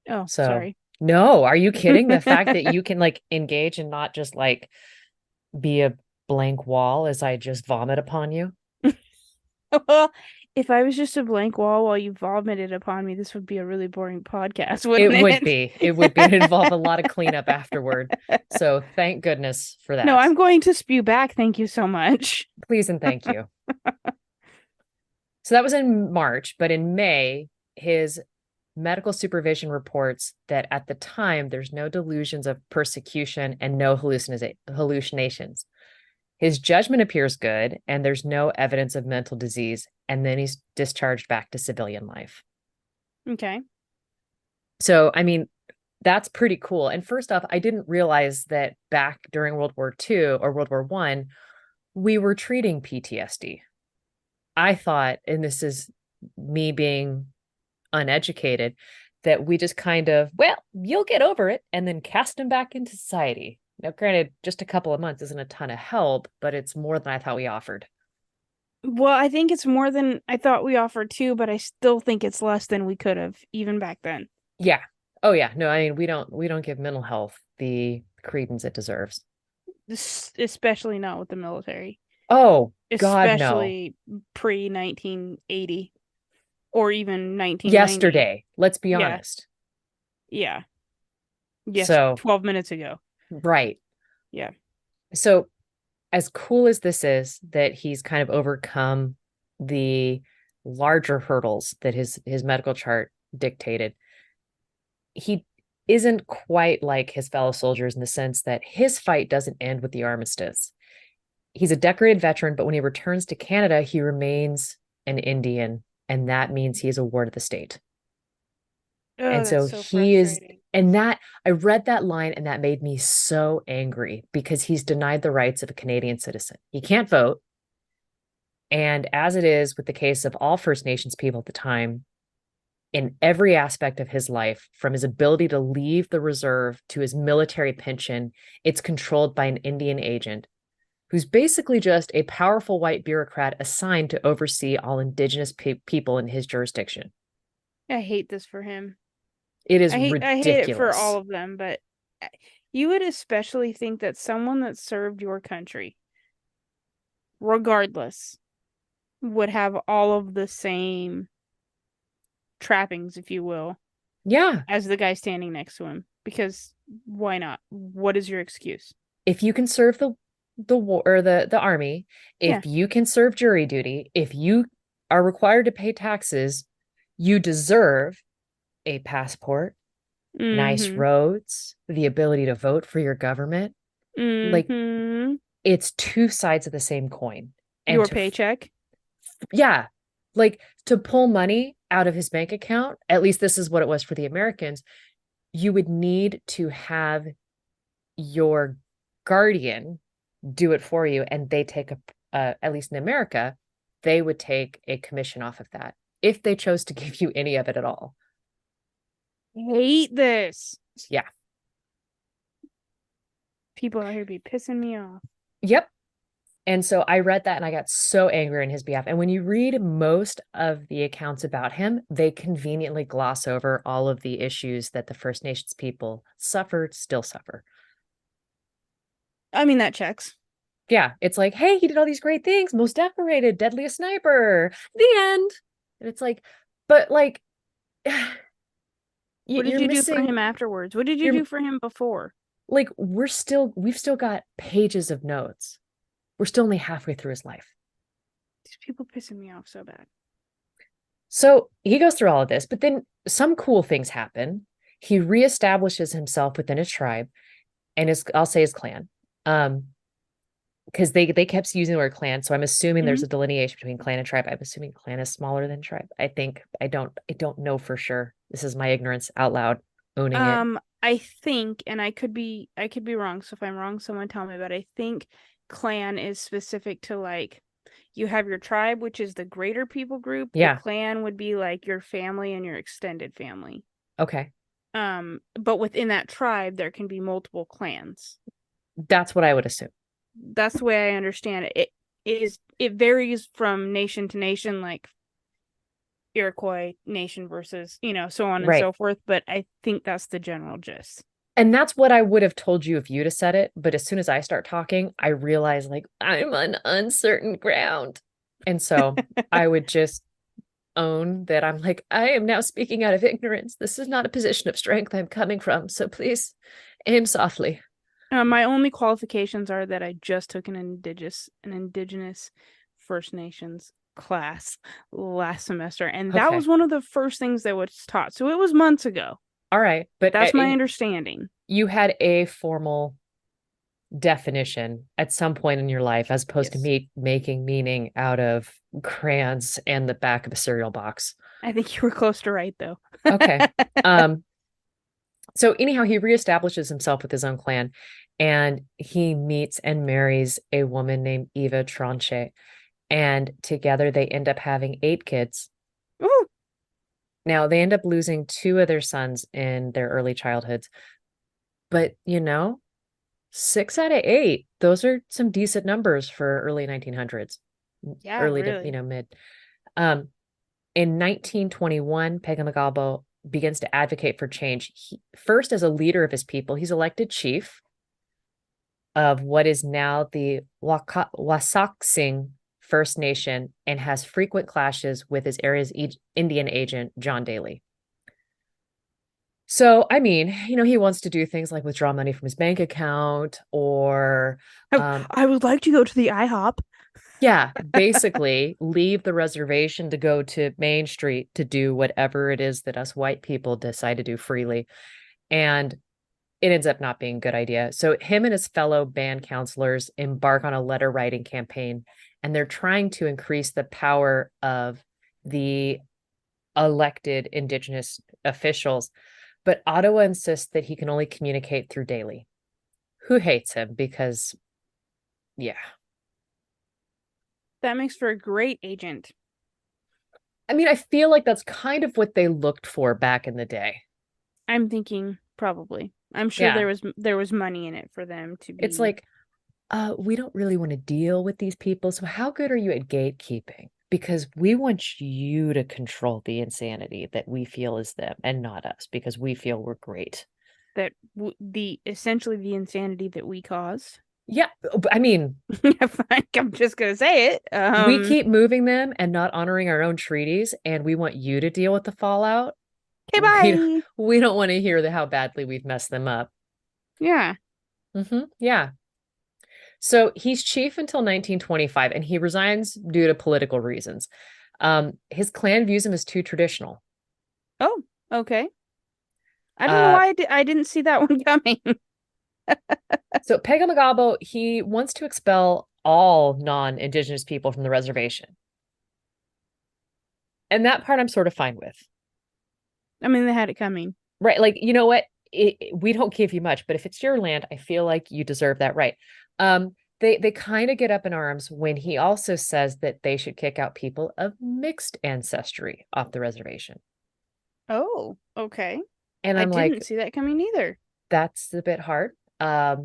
Oh, So sorry. No, are you kidding? The fact that you can like engage and not just like be a blank wall as I just vomit upon you. Well, if I was just a blank wall while you vomited upon me, this would be a really boring podcast, It wouldn't would it? be. It would be. It'd involve a lot of cleanup afterward. So thank goodness for No, that. I'm going to spew back. Thank you so much. Please and thank you. So that was in March, but in May, his medical supervision reports that at the time there's no delusions of persecution and no hallucinations. His judgment appears good, and there's no evidence of mental disease. And then he's discharged back to civilian life. Okay. So, I mean, that's pretty cool. And first off, I didn't realize that back during World War II or World War I, we were treating PTSD. I thought, and this is me being uneducated, that we just kind of, well, you'll get over it and then cast them back into society. Now, granted, just a couple of months isn't a ton of help, but it's more than I thought we offered. Well, I think it's more than I thought we offered too, but I still think it's less than we could have even back then. Yeah. Oh yeah. No, I mean we don't give mental health the credence it deserves. Especially not with the military, Oh God, no. especially pre 1980 or even 1990. Yesterday, let's be Yeah, honest. yeah. Yes, So, 12 minutes ago. right. Yeah. So as cool as this is that he's kind of overcome the larger hurdles that his medical chart dictated, he isn't quite like his fellow soldiers in the sense that his fight doesn't end with the armistice. He's a decorated veteran, but when he returns to Canada, he remains an Indian, and that means he is a ward of the state. Oh, And that's so so he is, frustrating. and that I read that line and that made me so angry because he's denied the rights of a Canadian citizen. He can't vote. And as it is with the case of all First Nations people at the time, in every aspect of his life, from his ability to leave the reserve to his military pension, it's controlled by an Indian agent who's basically just a powerful white bureaucrat assigned to oversee all indigenous people in his jurisdiction. I hate this for him. It is I hate it for all ridiculous. of them, but you would especially think that someone that served your country, regardless, would have all of the same trappings, if you will, Yeah. as the guy standing next to him. Because why not? What is your excuse? If you can serve the war or the army, Yeah. if you can serve jury duty, if you are required to pay taxes, you deserve a passport, nice Mm-hmm. roads, the ability to vote for your government. Like Mm-hmm. it's two sides of the same coin. And Your to paycheck. yeah, like to pull money out of his bank account, at least this is what it was for the Americans, you would need to have your guardian do it for you and they take at least in America, they would take a commission off of that if they chose to give you any of it at all. Hate this. Yeah. People out here be pissing me off. Yep. And so I read that and I got so angry on his behalf. And when you read most of the accounts about him, they conveniently gloss over all of the issues that the First Nations people suffered, still suffer. I mean, that checks. Yeah, it's like, hey, he did all these great things, most decorated, deadliest sniper, the end. And it's like, but like, What did you're you do for missing, him afterwards? What did you you're do for him before? like, we've still got pages of notes. We're still only halfway through his life. These people pissing me off so bad. So he goes through all of this, but then some cool things happen. He reestablishes himself within his tribe and I'll say his clan. Because they kept using the word clan, so I'm assuming Mm-hmm. there's a delineation between clan and tribe. I'm assuming clan is smaller than tribe. I think I don't know for sure. This is my ignorance out loud, owning it. I think, and I could be wrong. So if I'm wrong, someone tell me. But I think clan is specific to like you have your tribe, which is the greater people group. The Yeah. clan would be like your family and your extended family. Okay. But within that tribe, there can be multiple clans. That's what I would assume. That's the way I understand it. It varies from nation to nation. Like Iroquois nation versus, so on and Right. so forth. But I think that's the general gist. And that's what I would have told you if you'd have said it. But as soon as I start talking, I realize like I'm on uncertain ground. And so I would just own that I'm like, I am now speaking out of ignorance. This is not a position of strength I'm coming from. So please aim softly. My only qualifications are that I just took an indigenous First Nations class last semester, and that Okay. was one of the first things that was taught. So it was months ago. All right. But That's my understanding. you had a formal definition at some point in your life as opposed to Yes. me making meaning out of crayons and the back of a cereal box. I think you were close to right though. Okay. Um, so anyhow, he reestablishes himself with his own clan and he meets and marries a woman named Eva Tranche. And together they end up having 8 kids. Ooh, Now they end up losing 2 of their sons in their early childhoods. But 6 out of 8, those are some decent numbers for early 1900s, yeah, early to, really. mid. Um, in 1921, Pegahmagabow begins to advocate for change. First, as a leader of his people, he's elected chief of what is now the Wasauksing First Nation and has frequent clashes with his area's Indian agent, John Daly. So, I mean, he wants to do things like withdraw money from his bank account or, I, um, I would like to go to the IHOP. yeah, basically leave the reservation to go to Main Street to do whatever it is that us white people decide to do freely. And it ends up not being a good idea. So, him and his fellow band counselors embark on a letter writing campaign, and they're trying to increase the power of the elected indigenous officials. But Ottawa insists that he can only communicate through Daly, who hates him because, yeah. That makes for a great agent. I mean, I feel like that's kind of what they looked for back in the day. I'm thinking probably. I'm sure Yeah. there was money in it for them to It's be. like, we don't really want to deal with these people. So, how good are you at gatekeeping? Because we want you to control the insanity that we feel is them and not us because we feel we're great. That the essentially the insanity that we caused. Yeah. I mean, I'm just gonna say it. we keep moving them and not honoring our own treaties, and we want you to deal with the fallout. Okay, We bye. we don't want to hear how badly we've messed them up. Yeah. Yeah. So he's chief until 1925, and he resigns due to political reasons. His clan views him as too traditional. Oh, okay. I don't know Uh, why I didn't see that one coming. so Pegahmagabow, he wants to expel all non-indigenous people from the reservation. And that part I'm sort of fine with. I mean, they had it coming. Right. Like, you know what? We don't give you much, but if it's your land, I feel like you deserve that right. They kind of get up in arms when he also says that they should kick out people of mixed ancestry off the reservation. Oh, okay. And I I'm didn't like, see that coming either. that's a bit hard.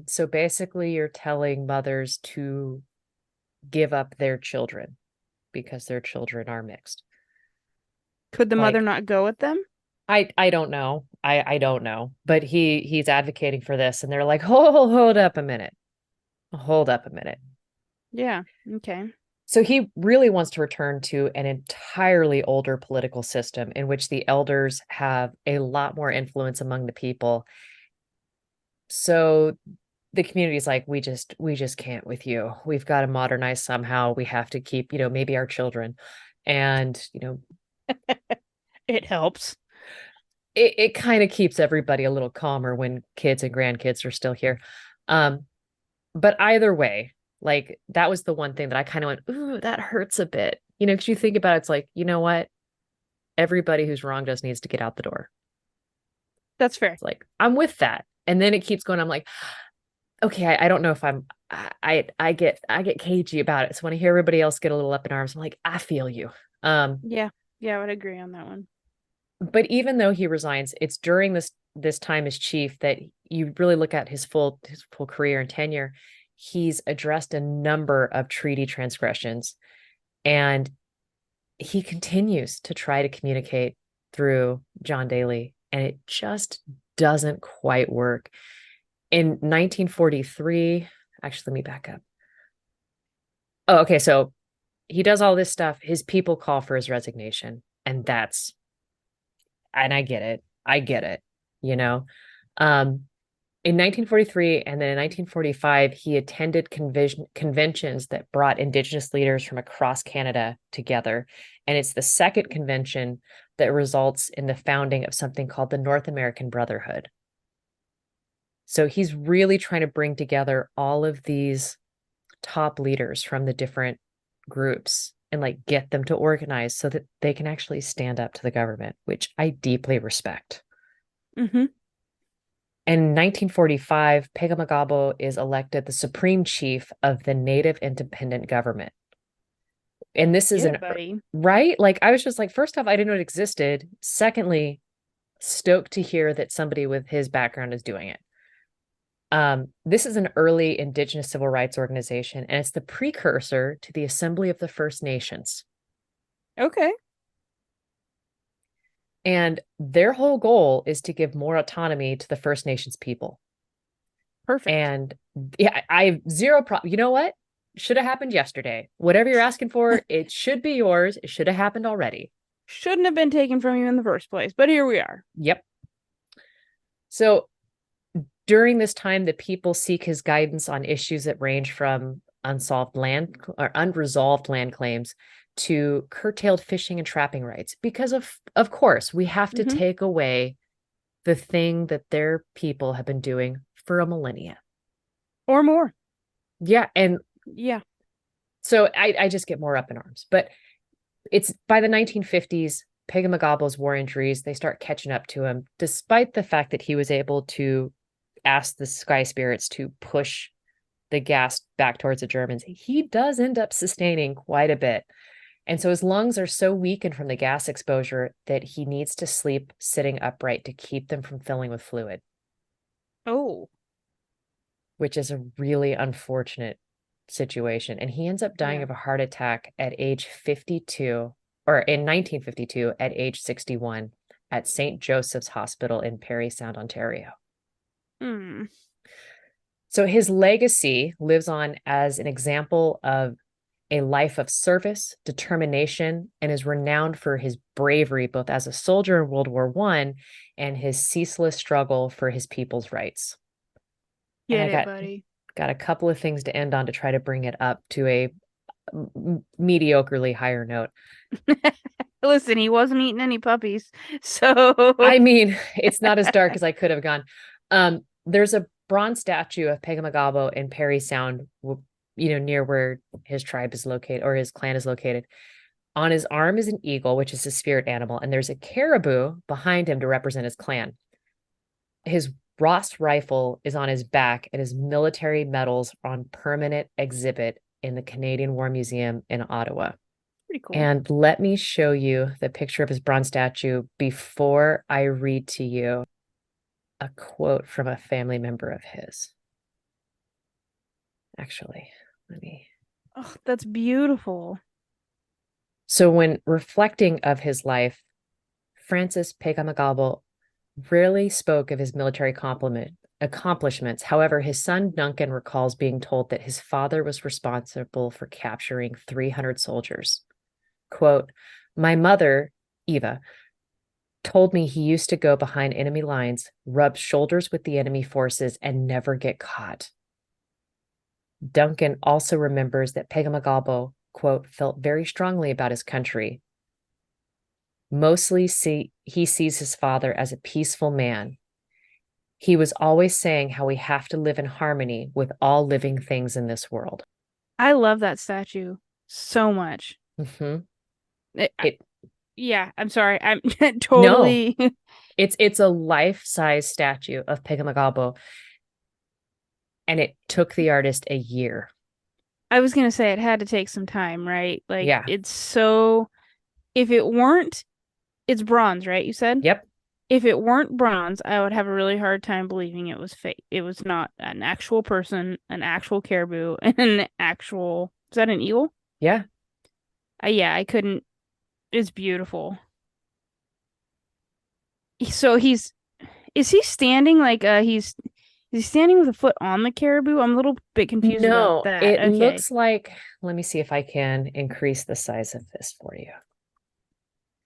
So basically you're telling mothers to give up their children because their children are mixed. Could the mother Like, not go with them? I don't know. I don't know. But he's advocating for this and they're like, hold up a minute. Hold up a minute. Yeah. Okay. So he really wants to return to an entirely older political system in which the elders have a lot more influence among the people. So the community is like, we just can't with you. We've got to modernize somehow. We have to keep, maybe our children. And, It helps. it kind of keeps everybody a little calmer when kids and grandkids are still here. Um, but either way, like that was the one thing that I kind of went, ooh, that hurts a bit. Because you think about it, it's like, you know what? Everybody who's wronged us needs to get out the door. That's fair. It's like, I'm with that. And then it keeps going. I'm like, okay, I don't know if I get cagey about it. So when I hear everybody else get a little up in arms, I'm like, I feel you. Um, Yeah. Yeah, I would agree on that one. but even though he resigns, it's during this time as chief that you really look at his full career and tenure. He's addressed a number of treaty transgressions, and he continues to try to communicate through John Daly, and it just doesn't quite work. In 1943, actually, let me back up. Oh, okay. So he does all this stuff. His people call for his resignation, and and I get it. I get it, you know. Um, in 1943 and then in 1945, he attended conventions that brought indigenous leaders from across Canada together. And it's the second convention that results in the founding of something called the North American Brotherhood. So he's really trying to bring together all of these top leaders from the different groups and like get them to organize so that they can actually stand up to the government, which I deeply respect. Mm-hmm. In 1945, Pegahmagabow is elected the supreme chief of the Native Independent Government. And this is Yeah, an buddy. right. Like, I was just like, first off, I didn't know it existed. Secondly, stoked to hear that somebody with his background is doing it. This is an early indigenous civil rights organization, and it's the precursor to the Assembly of the First Nations. Okay. And their whole goal is to give more autonomy to the First Nations people. Perfect. And yeah, I have zero problem. You know what? Should have happened yesterday. Whatever you're asking for, it should be yours. It should have happened already. Shouldn't have been taken from you in the first place, but here we are. Yep. So during this time, the people seek his guidance on issues that range from unsolved land or unresolved land claims to curtailed fishing and trapping rights. Because of course, we have to Mm-hmm. take away the thing that their people have been doing for a millennia. Or more. Yeah. And Yeah. so I just get more up in arms. But it's by the 1950s, Pegahmagabow's war injuries, they start catching up to him, despite the fact that he was able to ask the sky spirits to push the gas back towards the Germans. He does end up sustaining quite a bit. And so his lungs are so weakened from the gas exposure that he needs to sleep sitting upright to keep them from filling with fluid, Oh, which is a really unfortunate situation. And he ends up dying yeah. of a heart attack at age 52, or in 1952 at age 61 at St. Joseph's Hospital in Parry Sound, Ontario. Hmm. So his legacy lives on as an example of a life of service, determination, and is renowned for his bravery, both as a soldier in World War I and his ceaseless struggle for his people's rights. And Get I it, buddy. got a couple of things to end on to try to bring it up to a mediocrely higher note. Listen, he wasn't eating any puppies. So, I mean, it's not as dark as I could have gone. There's a bronze statue of Pegahmagabow in Parry Sound, near where his tribe is located or his clan is located. On his arm is an eagle, which is his spirit animal, and there's a caribou behind him to represent his clan. His Ross rifle is on his back, and his military medals are on permanent exhibit in the Canadian War Museum in Ottawa. pretty cool. And let me show you the picture of his bronze statue before I read to you a quote from a family member of his. Actually, let me. Oh, that's beautiful. So, when reflecting of his life, Francis Pegahmagabow rarely spoke of his military accomplishments. However, his son Duncan recalls being told that his father was responsible for capturing 300 soldiers. Quote, my mother, Eva, told me he used to go behind enemy lines, rub shoulders with the enemy forces, and never get caught. Duncan also remembers that Pegahmagabow, quote, felt very strongly about his country. Mostly he sees his father as a peaceful man. He was always saying how we have to live in harmony with all living things in this world. I love that statue so much. Mm-hmm. It, It yeah, I'm sorry. I'm no, totally. it's a life-size statue of Pegahmagabow, and it took the artist a year. I was gonna say it had to take some time, right? Like Yeah. it's so. If it weren't, it's bronze, right? You said. Yep. If it weren't bronze, I would have a really hard time believing it was fake. It was not an actual person, an actual caribou, and an actual. Is that an eagle? Yeah. Yeah, I couldn't. It's beautiful. So is he standing like is he standing with a foot on the caribou? I'm a little bit confused about No, that. it Okay. looks like, let me see if I can increase the size of this for you.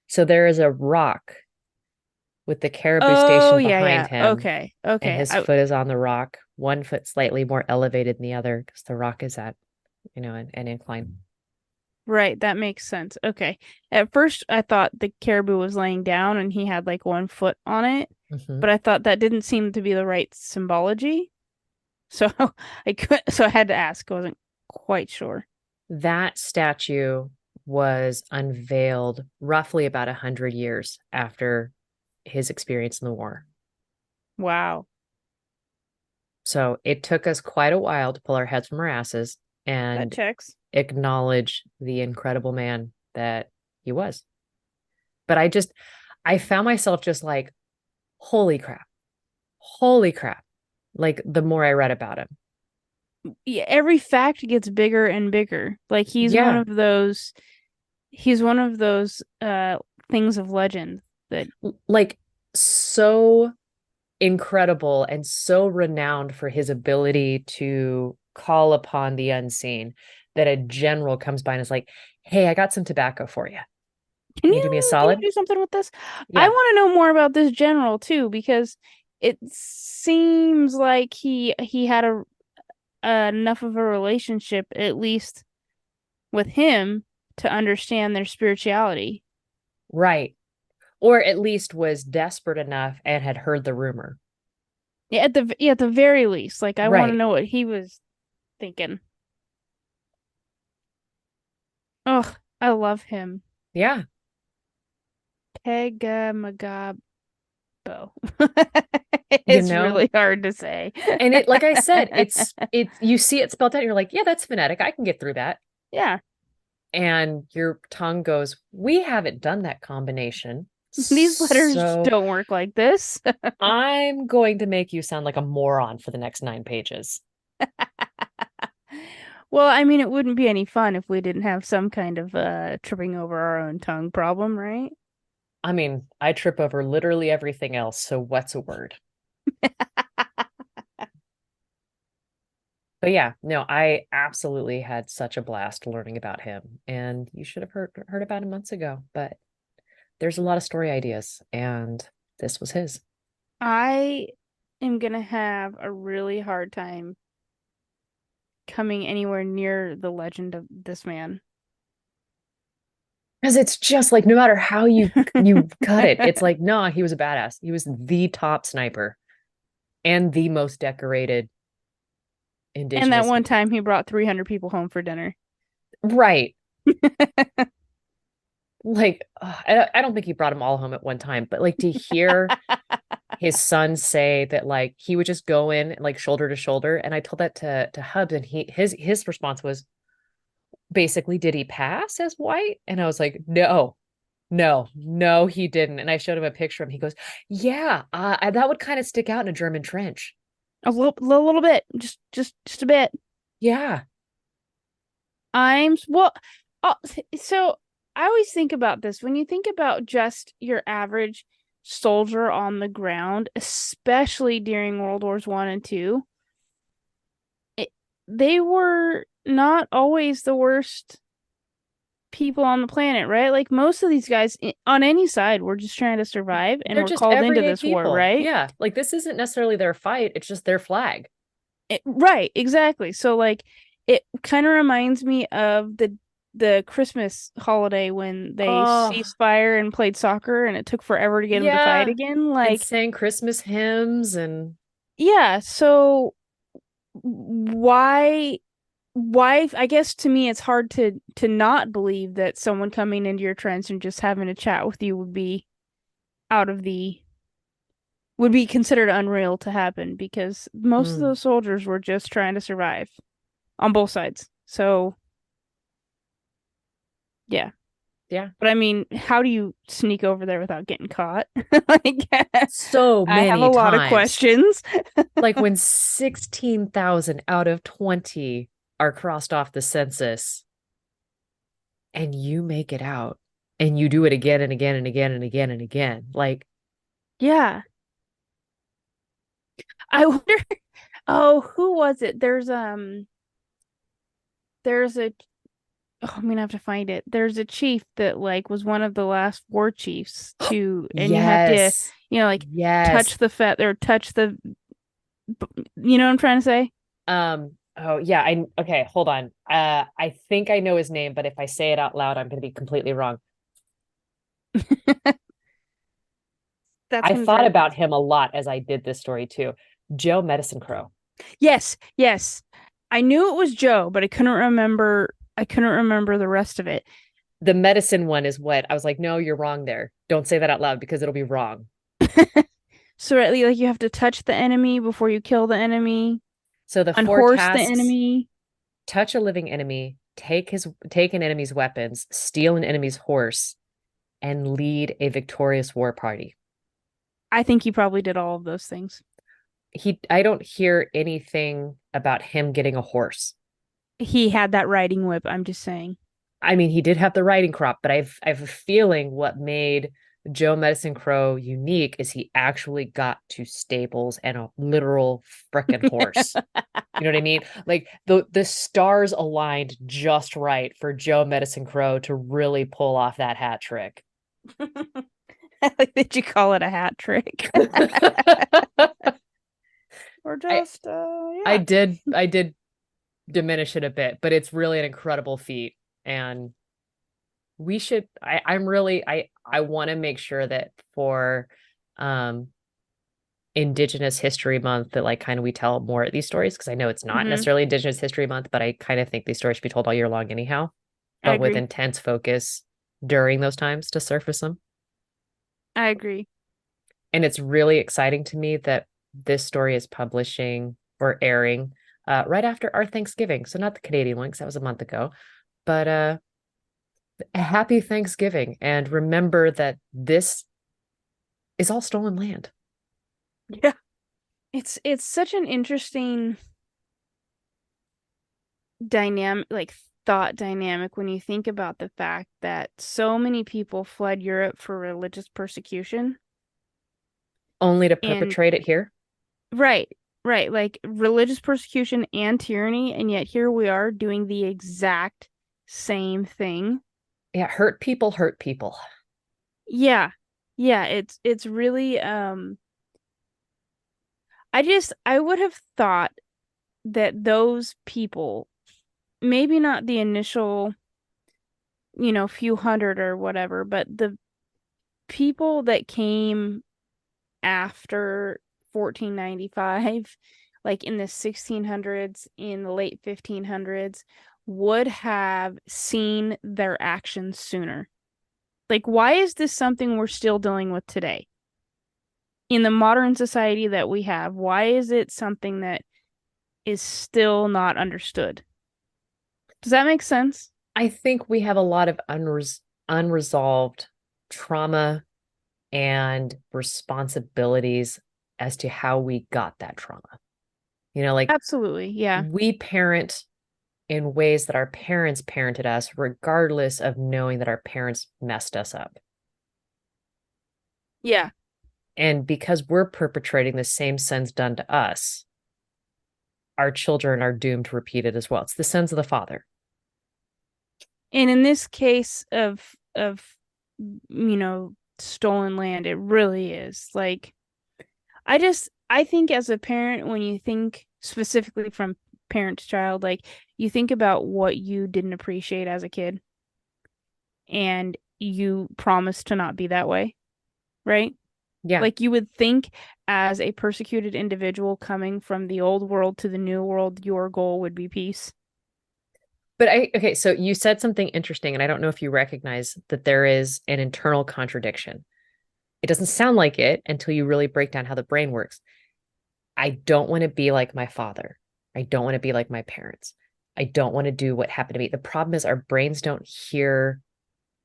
So there is a rock with the caribou Oh station yeah, behind yeah. him, Okay. and Okay. his foot is on the rock, one foot slightly more elevated than the other because the rock is at, an incline. Right, that makes sense. Okay. At first I thought the caribou was laying down and he had like one foot on it, but Mhm. I thought that didn't seem to be the right symbology. So I had to ask. I wasn't quite sure. That statue was unveiled roughly about 100 years after his experience in the war. Wow. So it took us quite a while to pull our heads from our asses That and checks. acknowledge the incredible man that he was. But I found myself just like, holy crap, holy crap. Like the more I read about him. Yeah, every fact gets bigger and bigger. Like Yeah, he's one of those things of legend that like so incredible and so renowned for his ability to call upon the unseen that a general comes by and is like, "Hey, I got some tobacco for you. can Can you do me a you solid?" do something with this? I Yeah, want to know more about this general too because it seems like he had a enough of a relationship at least with him to understand their spirituality. right. Or at least was desperate enough and had heard the rumor. Yeah, at the very least, like I want to Right. know what he was thinking. Oh, I love him. Yeah. Pegahmagabow. You It's know, really hard to say. and it, like I said, it's you see it spelled out, and you're like, yeah, that's phonetic. I can get through that. Yeah, And your tongue goes, we haven't done that combination. these letters So don't work like this. I'm going to make you sound like a moron for the next 9 pages. Well, I mean, it wouldn't be any fun if we didn't have some kind of tripping over our own tongue problem, right? I mean, I trip over literally everything else. So what's a word? But yeah, no, I absolutely had such a blast learning about him. And you should have heard about him months ago. But there's a lot of story ideas, and this was his. I am gonna have a really hard time coming anywhere near the legend of this man. Because it's just like no matter how you cut it, it's like, no, he was a badass. He was the top sniper and the most decorated And that indigenous. one time he brought 300 people home for dinner. Right. Like, I don't think he brought them all home at one time, but like to hear his son say that like he would just go in like shoulder to shoulder. And I told that to Hubs, and his response was basically, did he pass as white? And I was like, no, no, no, he didn't. And I showed him a picture of him. He goes, yeah, that would kind of stick out in a German trench. A little bit, just a bit. Yeah. Well, oh, so I always think about this when you think about just your average soldier on the ground, especially during World Wars One and Two. It, they were not always the worst people on the planet, right? Like most of these guys on any side were just trying to survive and They're were just called into everyday this war, people. right? Yeah. Like this isn't necessarily their fight, it's just their flag. Right, exactly. So like it kind of reminds me of the Christmas holiday when they Oh, ceased fire and played soccer and it took forever to get them to fight yeah. again. And Like, sang Christmas hymns and yeah, so why I guess to me it's hard to not believe that someone coming into your trench and just having a chat with you would be out of the would be considered unreal to happen because most of mm, those soldiers were just trying to survive on both sides. So, yeah. yeah. But I mean, how do you sneak over there without getting caught? Like, So I have a many lot of times. questions. Like when 16,000 out of 20 are crossed off the census and you make it out. and you do it again and again and again and again and again. Like, Yeah. I wonder, oh, who was it? There's a oh, I'm gonna have to find it. There's a chief that like was one of the last war chiefs too, and you have to, yes, like yes. touch the feather, touch the, you know what I'm trying to say? Oh yeah, I okay, hold on. I think I know his name, but if I say it out loud, I'm gonna be completely wrong. That's I gonna thought drive me. about him a lot as I did this story too. Joe Medicine Crow. Yes, yes. I knew it was Joe, but I couldn't remember. I couldn't remember the rest of it. The medicine one is what I was like, no, you're wrong there. Don't say that out loud because it'll be wrong. So at least like you have to touch the enemy before you kill the enemy, So the four unhorse the tasks: enemy. touch a living enemy, take an enemy's weapons, steal an enemy's horse, and lead a victorious war party. I think he probably did all of those things. I don't hear anything about him getting a horse. He had that riding whip, I'm just saying. I mean, he did have the riding crop, but I have a feeling what made Joe Medicine Crow unique is he actually got to stables and a literal frickin' horse. You know what I mean? Like the stars aligned just right for Joe Medicine Crow to really pull off that hat trick. Like, did you call it a hat trick? Or I just, I yeah. did diminish it a bit, but it's really an incredible feat. And we should I'm really I want to make sure that for um Indigenous History Month that like kind of we tell more of these stories because I know it's not Hmm. necessarily Indigenous History Month, but I kind of think these stories should be told all year long anyhow, I but with agree. intense focus during those times to surface them. I agree. And it's really exciting to me that this story is publishing or airing right after our Thanksgiving. So not the Canadian one, because that was a month ago, but a happy Thanksgiving. And remember that this is all stolen land. Yeah. It's such an interesting dynamic, like thought dynamic when you think about the fact that so many people fled Europe for religious persecution. Only to And perpetrate it here. right, right, like religious persecution and tyranny, and yet here we are doing the exact same thing. Yeah, hurt people hurt people. Yeah. Yeah, it's really I would have thought that those people, maybe not the initial, few hundred or whatever, but the people that came after 1495, like in the 1600s, in the late 1500s, would have seen their actions sooner. Like, why is this something we're still dealing with today? In the modern society that we have, why is it something that is still not understood? Does that make sense? I think we have a lot of unresolved trauma and responsibilities as to how we got that trauma. You know, like Absolutely. Yeah. we parent in ways that our parents parented us, regardless of knowing that our parents messed us up. Yeah. And because we're perpetrating the same sins done to us, our children are doomed to repeat it as well. It's the sins of the father. And in this case of stolen land, it really is. Like, I think as a parent, when you think specifically from parent to child, like you think about what you didn't appreciate as a kid and you promise to not be that way, right? Yeah. Like you would think as a persecuted individual coming from the old world to the new world, your goal would be peace. But okay, so you said something interesting, and I don't know if you recognize that there is an internal contradiction. It doesn't sound like it until you really break down how the brain works. I don't want to be like my father. I don't want to be like my parents. I don't want to do what happened to me. The problem is our brains don't hear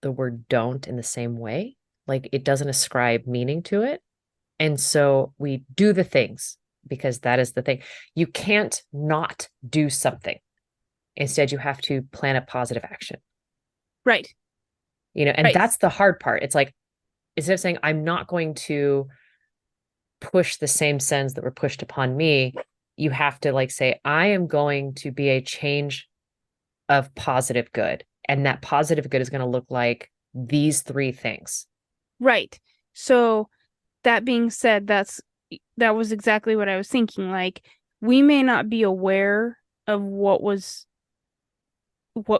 the word don't in the same way. Like it doesn't ascribe meaning to it. And so we do the things because that is the thing. You can't not do something. Instead, you have to plan a positive action. Right. And Right. that's the hard part. It's like, instead of saying, I'm not going to push the same sins that were pushed upon me, you have to like say, I am going to be a change of positive good. And that positive good is going to look like these three things. Right. So that being said, that was exactly what I was thinking. Like, we may not be aware of what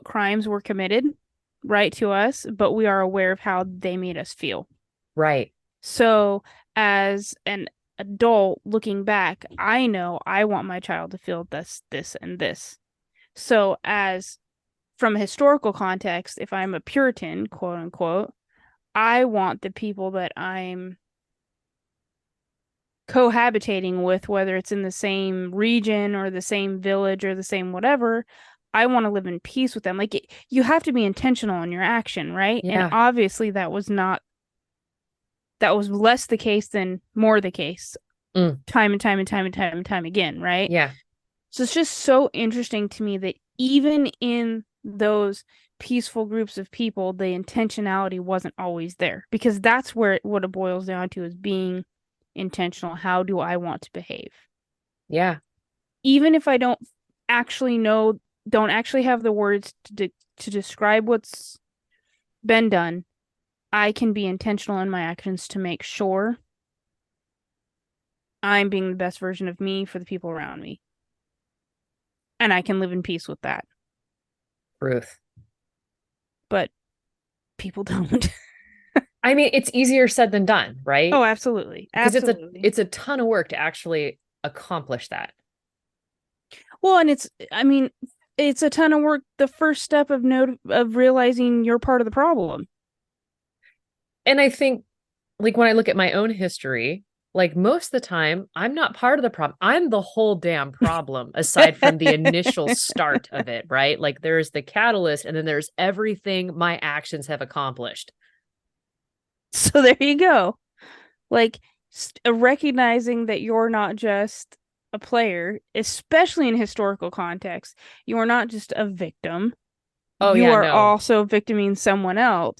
crimes were committed, right, to us, but we are aware of how they made us feel. Right. So, as an adult looking back, I know I want my child to feel this, this, and this. So, as from a historical context, if I'm a Puritan, quote unquote, I want the people that I'm cohabitating with, whether it's in the same region or the same village or the same whatever, I want to live in peace with them. Like you have to be intentional in your action, right? And Yeah. obviously that was less the case than more the case, Mm. time and time and time and time and time again, right? Yeah. So it's just so interesting to me that even in those peaceful groups of people, the intentionality wasn't always there, because that's what it boils down to, is being intentional. How do I want to behave? Yeah. Even if I actually know, don't actually have the words to describe what's been done, I can be intentional in my actions to make sure I'm being the best version of me for the people around me. And I can live in peace with that. Truth. But people don't. I mean, it's easier said than done, right? Oh, absolutely. Because Absolutely. it's a ton of work to actually accomplish that. Well, and I mean, it's a ton of work. The first step of realizing you're part of the problem. And I think like when I look at my own history, like most of the time, I'm not part of the problem. I'm the whole damn problem, aside from the initial start of it, right? Like there's the catalyst, and then there's everything my actions have accomplished. So there you go. Like, recognizing that you're not just a player, especially in historical context. You are not just a victim. Oh, You yeah, are no. also victimizing someone else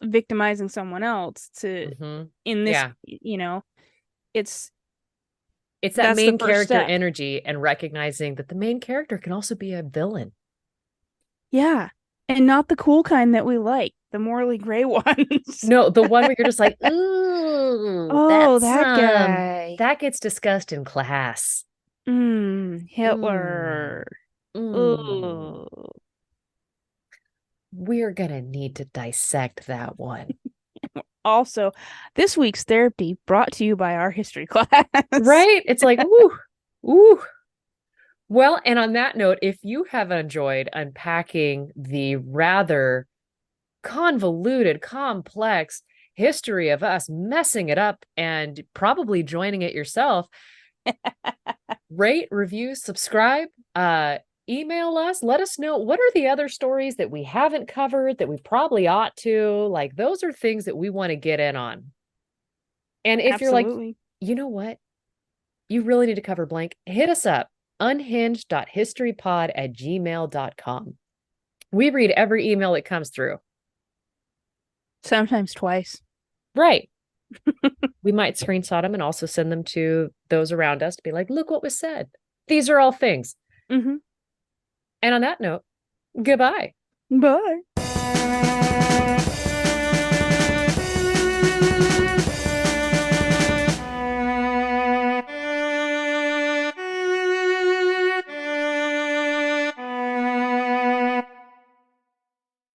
to, Hmm. in this, Yeah. it's It's that that's the main first character step. energy and recognizing that the main character can also be a villain. Yeah. And not the cool kind that we like, the morally gray ones. No, the one where you're just like, ooh, Oh, that guy. that gets discussed in class. Mm, Hitler. mm. Ooh. We're gonna need to dissect that one. Also, this week's therapy brought to you by our history class. Right? It's like, ooh, ooh. Well, and on that note, if you have enjoyed unpacking the rather convoluted, complex history of us messing it up and probably joining it yourself, rate, review, subscribe, email us, let us know what are the other stories that we haven't covered that we probably ought to. Like, those are things that we want to get in on. And if you're like, Absolutely. you know what? You really need to cover blank, hit us up, unhinged.historypod@gmail.com. We read every email that comes through. Sometimes twice. Right. We might screenshot them and also send them to those around us to be like, look what was said. These are all things. Hmm. And on that note, goodbye. Bye.